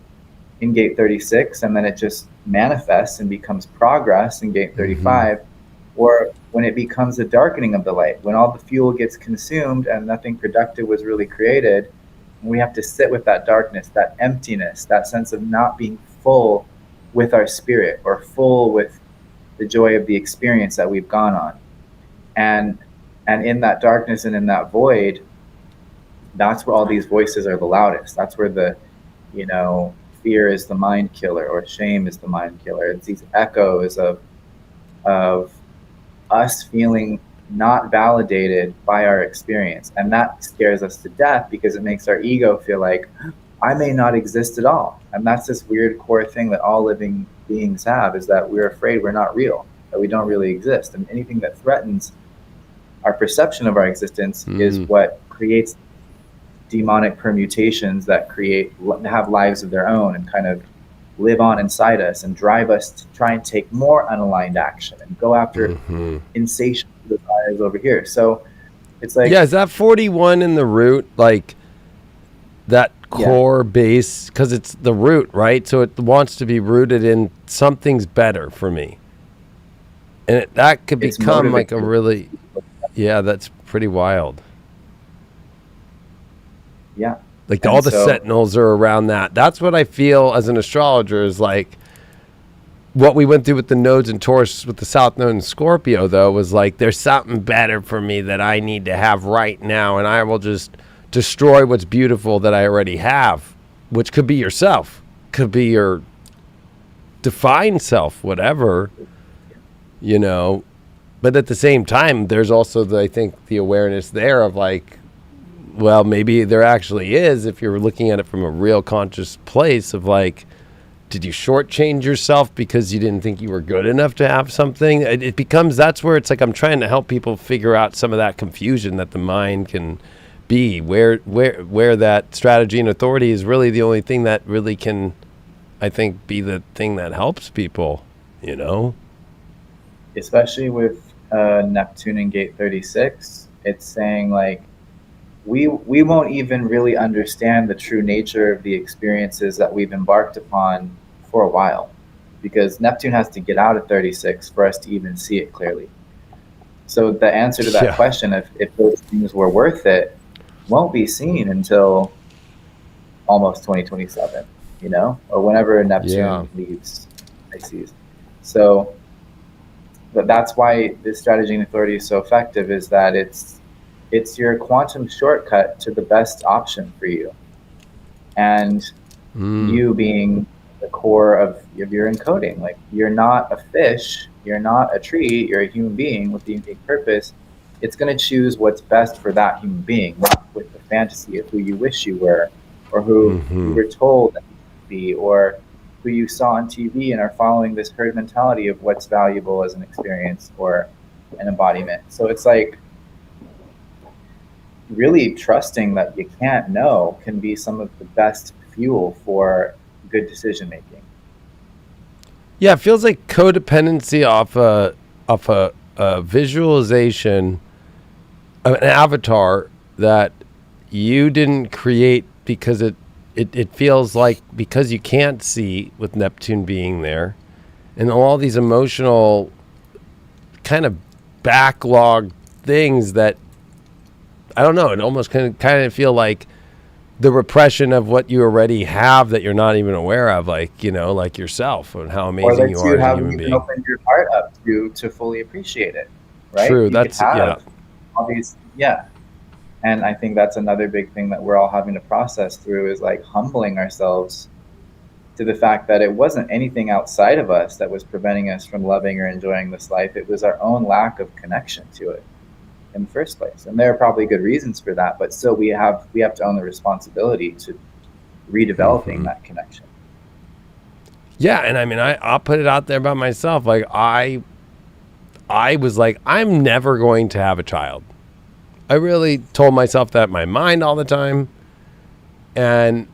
in gate 36, and then it just manifests and becomes progress in gate 35, or when it becomes the darkening of the light, when all the fuel gets consumed and nothing productive was really created, and we have to sit with that darkness, that emptiness, that sense of not being full with our spirit, or full with the joy of the experience that we've gone on. And in that darkness and in that void, that's where all these voices are the loudest. That's where the, you know, fear is the mind killer, or shame is the mind killer. It's these echoes of us feeling not validated by our experience. And that scares us to death, because it makes our ego feel like, I may not exist at all. And that's this weird core thing that all living beings have, is that we're afraid we're not real, that we don't really exist. And anything that threatens our perception of our existence is what creates demonic permutations that have lives of their own, and kind of live on inside us and drive us to try and take more unaligned action and go after insatiable desires over here. So it's like, is that 41 in the root, like that core base? Because it's the root, right? So it wants to be rooted in something's better for me, and that could become like a really that's pretty wild. Like all the sentinels are around that. That's what I feel as an astrologer, is like what we went through with the nodes in Taurus with the South Node in Scorpio, though, was like, there's something better for me that I need to have right now, and I will just destroy what's beautiful that I already have, which could be yourself, could be your defined self, whatever, you know. But at the same time, there's also I think the awareness there of like, well, maybe there actually is, if you're looking at it from a real conscious place of like, did you shortchange yourself because you didn't think you were good enough to have something? It becomes, that's where it's like I'm trying to help people figure out some of that confusion that the mind can be, where that strategy and authority is really the only thing that really can, I think, be the thing that helps people, you know? Especially with Neptune in gate 36, it's saying like, we won't even really understand the true nature of the experiences that we've embarked upon for a while, because Neptune has to get out of 36 for us to even see it clearly. So the answer to that question, if those things were worth it, won't be seen until almost 2027, you know, or whenever Neptune leaves Pisces. So, but that's why this strategy and authority is so effective, is that it's your quantum shortcut to the best option for you. And you being the core of your encoding, like you're not a fish, you're not a tree, you're a human being with a unique purpose. It's going to choose what's best for that human being, not with the fantasy of who you wish you were, or who you were told that you should be, or who you saw on TV and are following this herd mentality of what's valuable as an experience or an embodiment. So it's like really trusting that you can't know can be some of the best fuel for good decision making. Yeah, it feels like codependency off a visualization of an avatar that you didn't create, because it feels like, because you can't see with Neptune being there, and all these emotional kind of backlog things that, I don't know, it almost kind of feel like the repression of what you already have that you're not even aware of, like, you know, like yourself and how amazing you are as a human being. Open your heart up to fully appreciate it, right? True, you that's, all these, and I think that's another big thing that we're all having to process through, is like humbling ourselves to the fact that it wasn't anything outside of us that was preventing us from loving or enjoying this life. It was our own lack of connection to it in the first place. And there are probably good reasons for that, but still we have to own the responsibility to redeveloping that connection. Yeah, and I mean, I'll put it out there about myself. Like I was like, I'm never going to have a child. I really told myself that in my mind all the time. And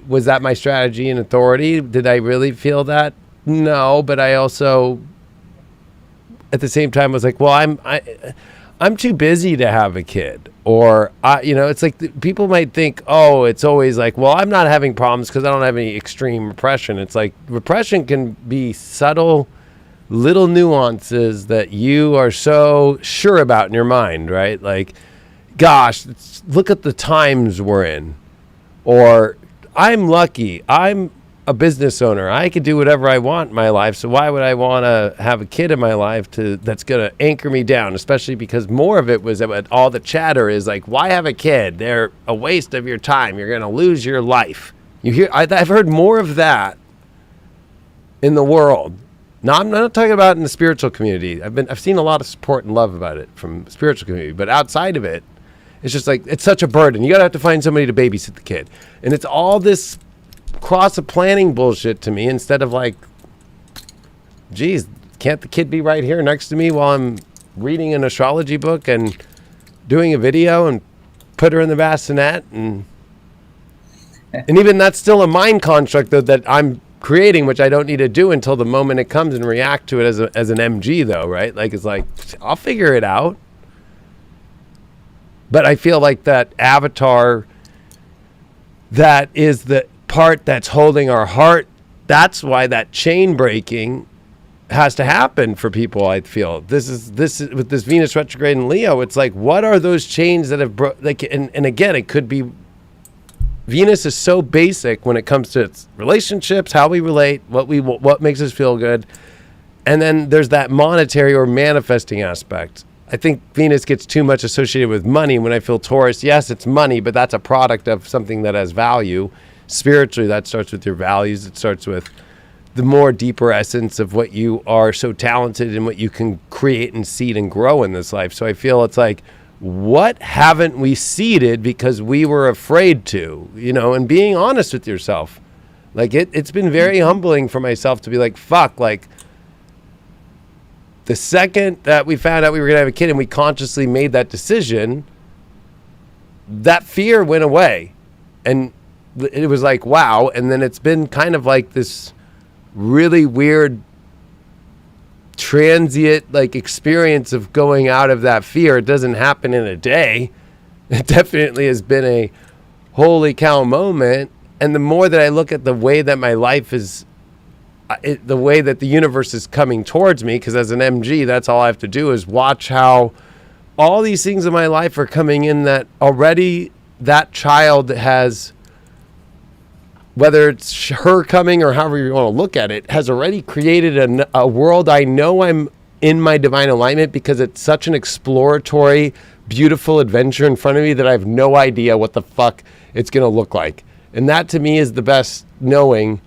was that my strategy and authority? Did I really feel that? No, but I also, at the same time, was like, well, I'm too busy to have a kid. Or, you know, it's like people might think, oh, it's always like, well, I'm not having problems because I don't have any extreme repression. It's like repression can be subtle, little nuances that you are so sure about in your mind, right? Like, gosh, look at the times we're in. Or, I'm lucky. I'm a business owner. I can do whatever I want in my life. So why would I want to have a kid in my life that's going to anchor me down? Especially because more of it was that all the chatter is like, why have a kid? They're a waste of your time. You're going to lose your life. I've heard more of that in the world. Now, I'm not talking about in the spiritual community. I've seen a lot of support and love about it from the spiritual community, but outside of it, it's just like, it's such a burden. You got to have to find somebody to babysit the kid. And it's all this cross of planning bullshit to me, instead of like, geez, can't the kid be right here next to me while I'm reading an astrology book and doing a video and put her in the bassinet? And even that's still a mind construct though that I'm creating, which I don't need to do until the moment it comes and react to it as an MG though, right? Like, it's like, I'll figure it out. But I feel like that avatar, that is the part that's holding our heart. That's why that chain breaking has to happen for people. I feel this is with this Venus retrograde in Leo. It's like, what are those chains that have and again, it could be, Venus is so basic when it comes to its relationships, how we relate, what makes us feel good, and then there's that monetary or manifesting aspect. I think Venus gets too much associated with money. When I feel Taurus, yes, it's money, but that's a product of something that has value. Spiritually, that starts with your values. It starts with the more deeper essence of what you are so talented and what you can create and seed and grow in this life. So I feel it's like, what haven't we seeded because we were afraid to, you know, and being honest with yourself. Like it's been very humbling for myself to be like, fuck, like the second that we found out we were going to have a kid and we consciously made that decision, that fear went away. And it was like, wow. And then it's been kind of like this really weird transient like experience of going out of that fear. It doesn't happen in a day. It definitely has been a holy cow moment. And the more that I look at the way that my life is, the way that the universe is coming towards me, because as an MG, that's all I have to do is watch how all these things in my life are coming in, that already that child has, whether it's her coming or however you want to look at it, has already created a world. I know I'm in my divine alignment because it's such an exploratory, beautiful adventure in front of me that I have no idea what the fuck it's going to look like. And that to me is the best knowing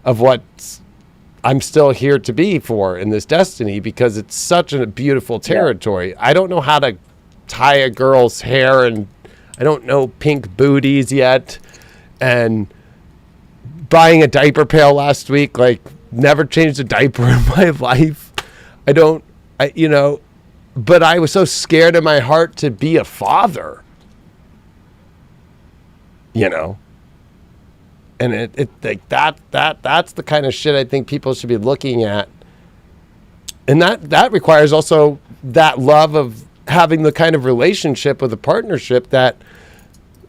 of what I'm still here to be for in this destiny, because it's such a beautiful territory. Yeah. I don't know how to tie a girl's hair, and I don't know pink booties yet. And buying a diaper pail last week, like never changed a diaper in my life. But I was so scared in my heart to be a father, and it like that's the kind of shit I think people should be looking at. And that requires also that love of having the kind of relationship with a partnership that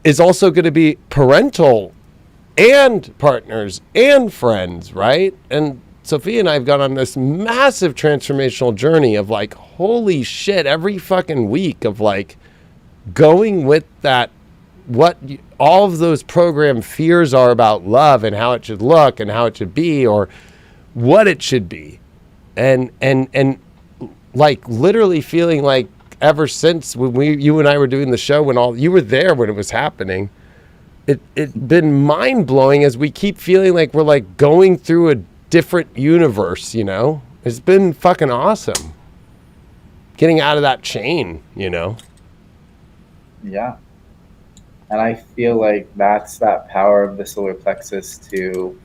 is also going to be parental and partners and friends, right? And Sophia and I have gone on this massive transformational journey of like, holy shit, every fucking week of like going with that, all of those programmed fears are about love and how it should look and how it should be or what it should be. And like literally feeling like ever since when you and I were doing the show, when you were there when it was happening, it's been mind blowing as we keep feeling like we're like going through a different universe, It's been fucking awesome. Getting out of that chain, Yeah. And I feel like that's that power of the solar plexus to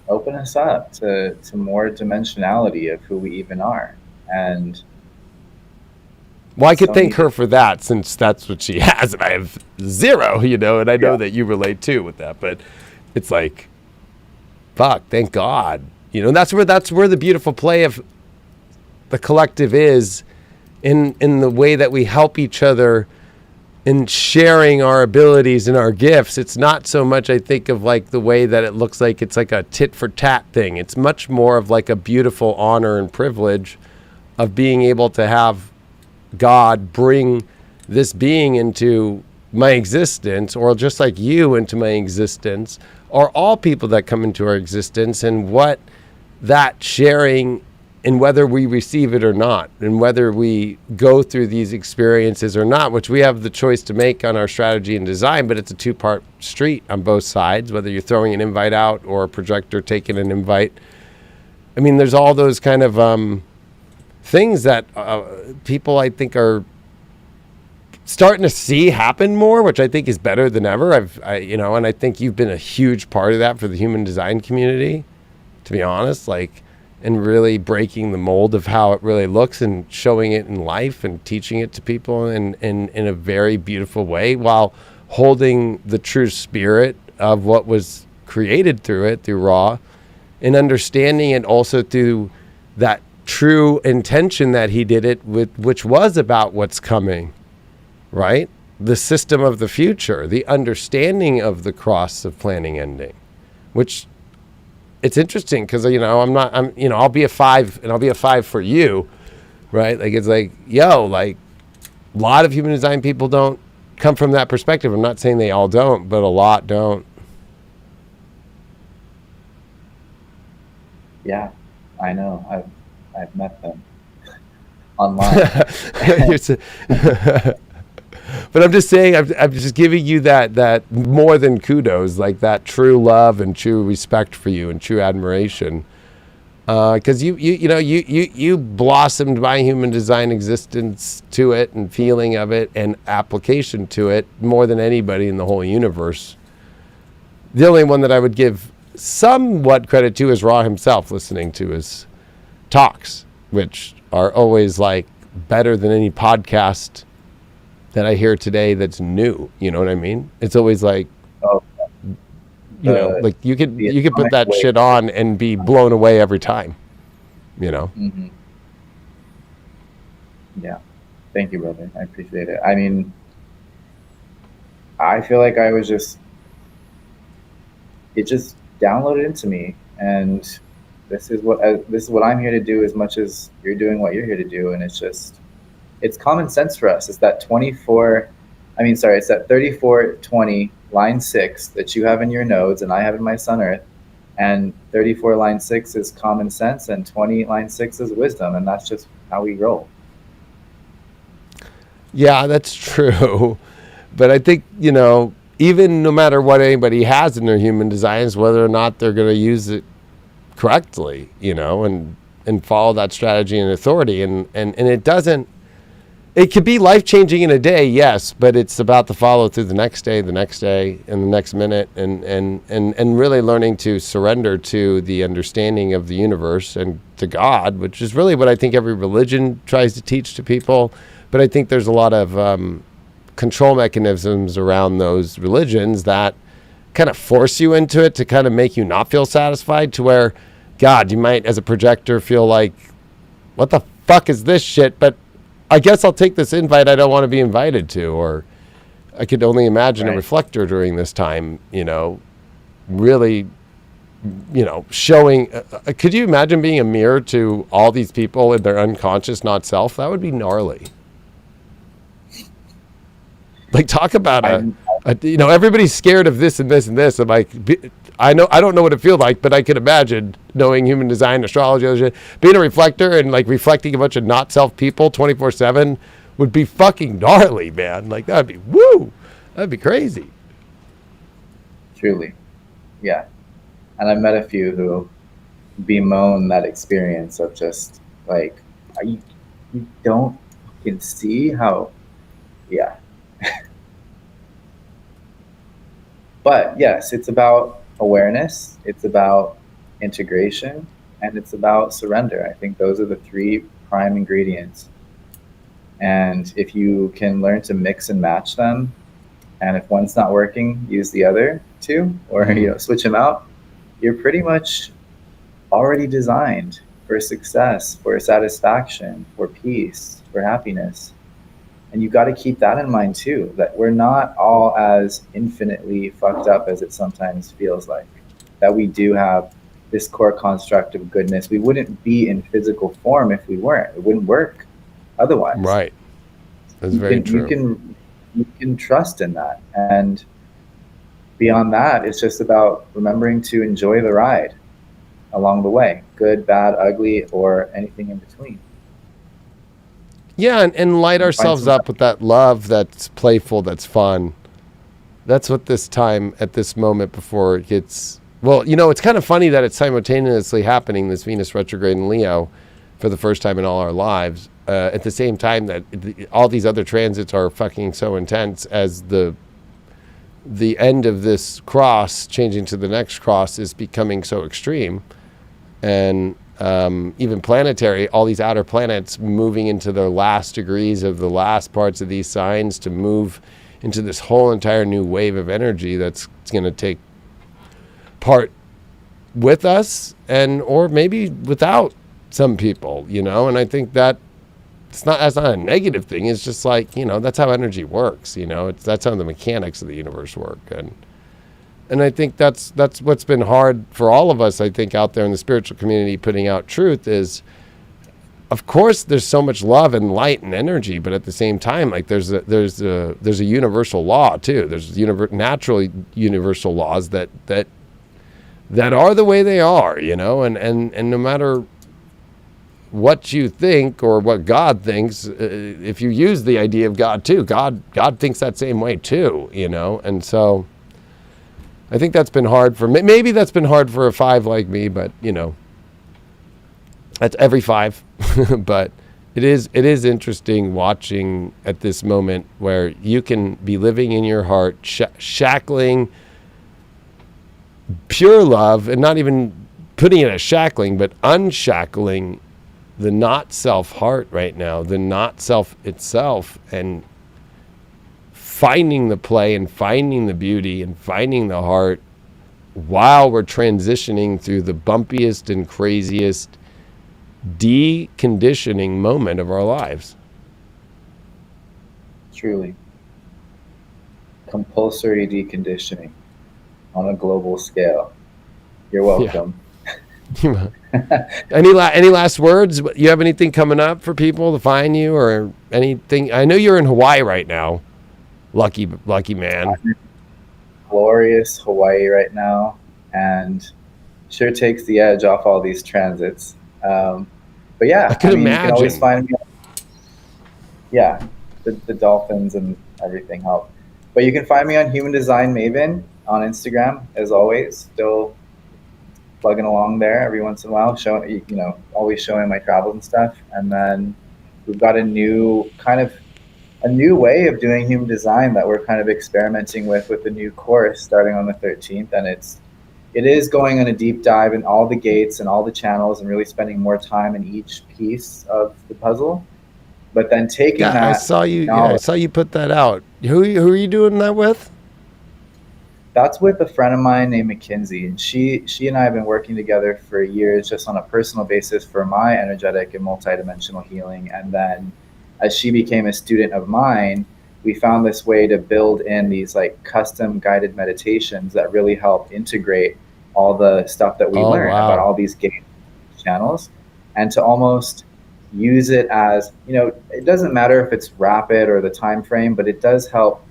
open us up to more dimensionality of who we even are. And well, I could thank her for that, since that's what she has, and I have zero, and I know that you relate too with that, but it's like, fuck, thank God. That's where the beautiful play of the collective is in the way that we help each other in sharing our abilities and our gifts. It's not so much, I think, of like the way that it looks like it's like a tit for tat thing. It's much more of like a beautiful honor and privilege of being able to have God bring this being into my existence, or just like you into my existence, or all people that come into our existence, and what that sharing, and whether we receive it or not, and whether we go through these experiences or not, which we have the choice to make on our strategy and design, but it's a two-part street on both sides, whether you're throwing an invite out or a projector taking an invite. I mean, there's all those kind of things that people, I think, are starting to see happen more, which I think is better than ever. And I think you've been a huge part of that for the human design community, to be honest, and really breaking the mold of how it really looks and showing it in life and teaching it to people in a very beautiful way, while holding the true spirit of what was created through Ra, and understanding it also through that true intention that he did it with, which was about what's coming, right? The system of the future, the understanding of the cross of planning ending, which it's interesting because, I'll be a 5 and I'll be a 5 for you, right? Like, it's like, a lot of human design people don't come from that perspective. I'm not saying they all don't, but a lot don't. Yeah, I know. I've met them online. But I'm just saying, I'm just giving you that more than kudos, like that true love and true respect for you and true admiration, because you blossomed my human design existence to it and feeling of it and application to it more than anybody in the whole universe. The only one that I would give somewhat credit to is Ra himself, listening to his talks, which are always like better than any podcast that I hear today that's new. You know what I mean? It's always like, Oh, you know, like you could put atomic that wave. shit on and be blown away every time, you know? Mm-hmm. Yeah. Thank you, brother. I appreciate it. I mean, I feel like it just downloaded into me, and this is what I'm here to do, as much as you're doing what you're here to do. And it's common sense for us. It's that 3420 line 6 that you have in your nodes and I have in my sun earth, and 34 line 6 is common sense, and 20 line 6 is wisdom, and that's just how we roll. Yeah, that's true. But I think, you know, even no matter what anybody has in their human designs, whether or not they're going to use it correctly, you know, and follow that strategy and authority. And it could be life-changing in a day, yes, but it's about the follow through the next day, and the next minute, and really learning to surrender to the understanding of the universe and to God, which is really what I think every religion tries to teach to people. But I think there's a lot of control mechanisms around those religions that kind of force you into it to kind of make you not feel satisfied, to where, God, you might, as a projector, feel like, what the fuck is this shit? But I guess I'll take this invite I don't want to be invited to. Or I could only imagine a reflector during this time, you know, really, you know, showing. Could you imagine being a mirror to all these people in their unconscious not self? That would be gnarly. Like, talk about you know, everybody's scared of this and this and this. I'm like, I don't know what it feels like, but I could imagine knowing human design, astrology, other shit, being a reflector and like reflecting a bunch of not self people 24/7 would be fucking gnarly, man. Like, that'd be that'd be crazy. Truly, yeah. And I've met a few who bemoan that experience of just like, you don't fucking see how, yeah. But yes, it's about awareness, it's about integration, and it's about surrender. I think those are the three prime ingredients. And if you can learn to mix and match them, and if one's not working, use the other two, or you know, switch them out, you're pretty much already designed for success, for satisfaction, for peace, for happiness. And you got to keep that in mind too, that we're not all as infinitely fucked up as it sometimes feels like. That we do have this core construct of goodness. We wouldn't be in physical form if we weren't. It wouldn't work otherwise. Right. That's very true. You can trust in that. And beyond that, it's just about remembering to enjoy the ride along the way, good, bad, ugly, or anything in between. Yeah, and light ourselves up with that love that's playful, that's fun. That's what this time, at this moment before it gets... Well, you know, it's kind of funny that it's simultaneously happening, this Venus retrograde in Leo, for the first time in all our lives, at the same time that all these other transits are fucking so intense, as the end of this cross, changing to the next cross, is becoming so extreme. And... even planetary, all these outer planets moving into their last degrees of the last parts of these signs to move into this whole entire new wave of energy that's going to take part with us, and or maybe without some people, you know. And I think that that's not a negative thing. It's just like, you know, that's how energy works, you know. That's how the mechanics of the universe work. And I think that's what's been hard for all of us, I think, out there in the spiritual community, putting out truth is, of course, there's so much love and light and energy, but at the same time, like there's a universal law too. There's natural universal laws that are the way they are, you know, and no matter what you think or what God thinks, if you use the idea of God too, God thinks that same way too, you know. And so I think that's been hard for maybe that's been hard for a 5 like me, but you know, that's every 5. But it is interesting watching at this moment where you can be living in your heart, shackling pure love, and not even putting it as shackling, but unshackling the not self heart right now, the not self itself, and finding the play and finding the beauty and finding the heart while we're transitioning through the bumpiest and craziest deconditioning moment of our lives. Truly. Compulsory deconditioning on a global scale. You're welcome. Yeah. Any last words? You have anything coming up for people to find you, or anything? I know you're in Hawaii right now. Lucky man. Glorious Hawaii right now, and sure takes the edge off all these transits. But yeah, I could imagine. You can always find me. Yeah, the dolphins and everything help. But you can find me on Human Design Maven on Instagram, as always. Still plugging along there every once in a while, always showing my travels and stuff. And then we've got a new way of doing human design that we're kind of experimenting with the new course starting on the 13th. And it is going on a deep dive in all the gates and all the channels and really spending more time in each piece of the puzzle. But then taking that, I saw you put that out. Who are you doing that with? That's with a friend of mine named Mackenzie, and she and I have been working together for years, just on a personal basis for my energetic and multidimensional healing. And then, as she became a student of mine, we found this way to build in these like custom guided meditations that really help integrate all the stuff that we learn about all these gate channels, and to almost use it as, it doesn't matter if it's rapid or the time frame, but it does help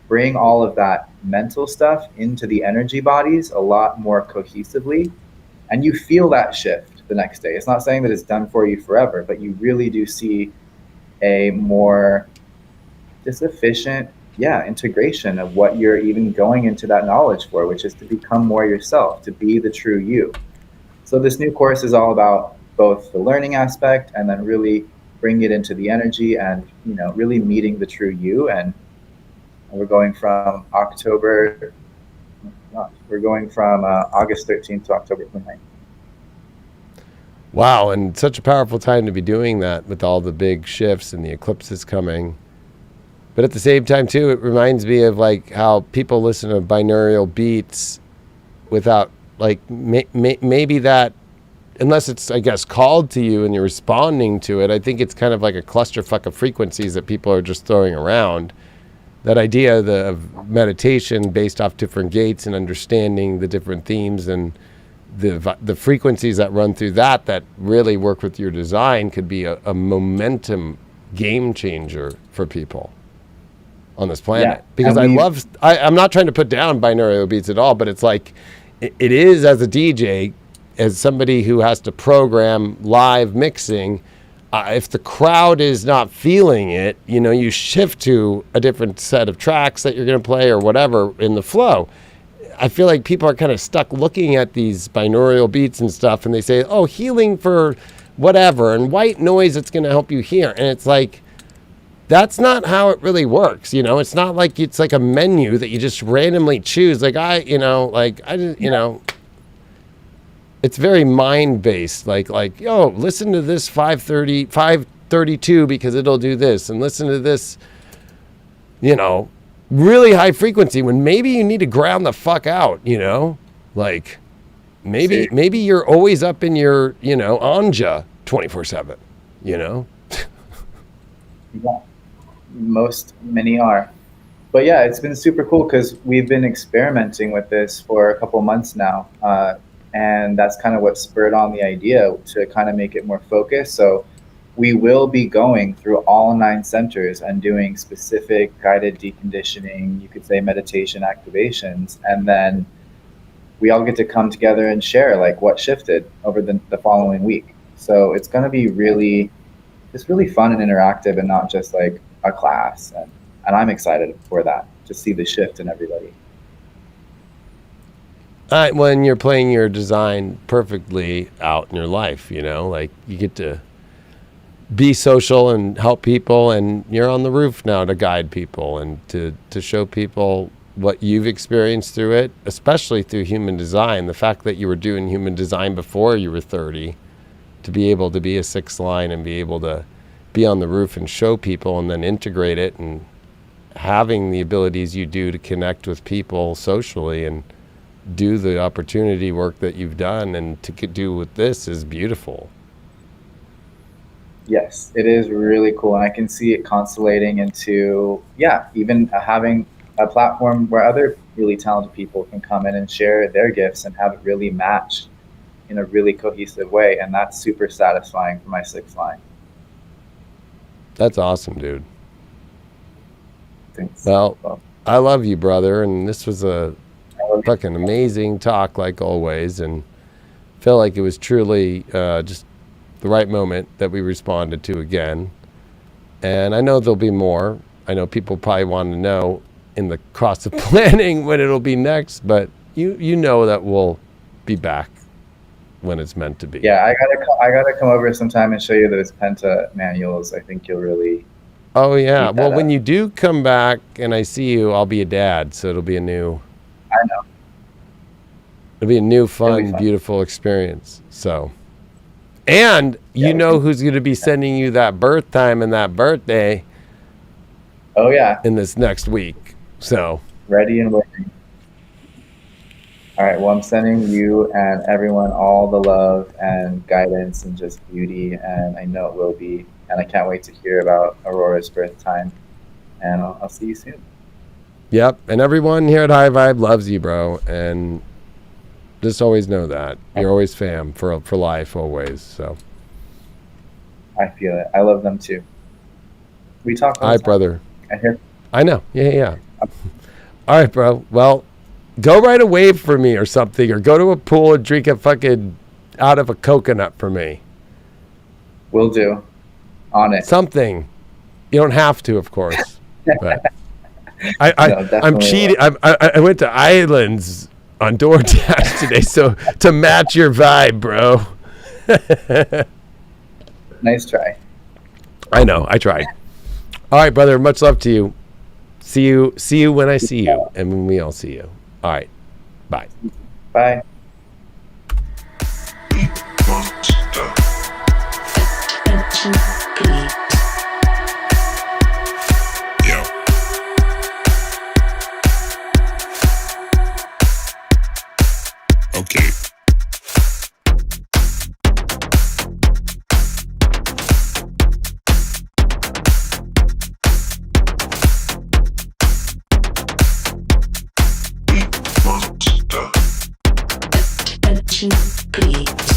bring all of that mental stuff into the energy bodies a lot more cohesively, and you feel that shift the next day. It's not saying that it's done for you forever, but you really do see a more just efficient integration of what you're even going into that knowledge for, which is to become more yourself, to be the true you. So this new course is all about both the learning aspect and then really bring it into the energy and really meeting the true you. And we're going from August 13th to October 29th. Wow, and such a powerful time to be doing that with all the big shifts and the eclipses coming. But at the same time, too, it reminds me of like how people listen to binaural beats without like maybe that, unless it's, I guess, called to you and you're responding to it. I think it's kind of like a clusterfuck of frequencies that people are just throwing around. That idea of meditation based off different gates and understanding the different themes and the frequencies that run through that really work with your design could be a momentum game changer for people on this planet. Because I'm not trying to put down binaural beats at all, but it's like, it is, as a DJ, as somebody who has to program live mixing, if the crowd is not feeling it, you shift to a different set of tracks that you're going to play or whatever in the flow. I feel like people are kind of stuck looking at these binaural beats and stuff, and they say, oh, healing for whatever, and white noise that's going to help you hear. And it's like, that's not how it really works. It's not like it's like a menu that you just randomly choose. It's very mind-based, like, listen to this 532 because it'll do this, and listen to this, really high frequency when maybe you need to ground the fuck out, like maybe you're always up in your, anja 24/7, Yeah, many are. But yeah, it's been super cool because we've been experimenting with this for a couple months now. And that's kind of what spurred on the idea to kind of make it more focused. So we will be going through all 9 centers and doing specific guided deconditioning, you could say meditation activations. And then we all get to come together and share like what shifted over the following week. So it's going to be really fun and interactive and not just like a class. And I'm excited for that, to see the shift in everybody. When you're playing your design perfectly out in your life, like you get to be social and help people, and you're on the roof now to guide people and to show people what you've experienced through it, especially through human design, the fact that you were doing human design before you were 30, to be able to be a sixth line and be able to be on the roof and show people and then integrate it, and having the abilities you do to connect with people socially and do the opportunity work that you've done and to do with this is beautiful. Yes, it is really cool. And I can see it constellating into, even having a platform where other really talented people can come in and share their gifts and have it really match in a really cohesive way. And that's super satisfying for my sixth line. That's awesome, dude. Thanks. Well, I love you, brother. And this was a fucking amazing talk, like always. And feel like it was truly just the right moment that we responded to again. And I know there'll be more. I know people probably want to know in the cost of planning when it'll be next, but you know that we'll be back when it's meant to be. Yeah, I gotta come over sometime and show you those penta manuals. I think you'll really. Oh yeah. Well, when you do come back and I see you, I'll be a dad, so it'll be a new. I know. It'll be a new, fun, beautiful experience. So, and you know who's going to be sending you that birth time and that birthday. Oh yeah. In this next week. So. Ready and waiting. All right, well, I'm sending you and everyone all the love and guidance and just beauty, and I know it will be, and I can't wait to hear about Aurora's birth time, and I'll see you soon. Yep, and everyone here at High Vibe loves you, bro, and just always know that. You're always fam for life, always, so. I feel it. I love them, too. We talk all the time. All right, brother. I hear. I know, yeah. All right, bro, well, go ride a wave for me or something, or go to a pool and drink a fucking out of a coconut for me. Will do. On it. Something. You don't have to, of course. But I'm cheating. I went to Islands on DoorDash today, so to match your vibe, bro. Nice try. I know. I tried. All right, brother. Much love to you. See you when I see you, and when we all see you. All right. Bye. Bye. Yo. Okay. Monster. Attention, please.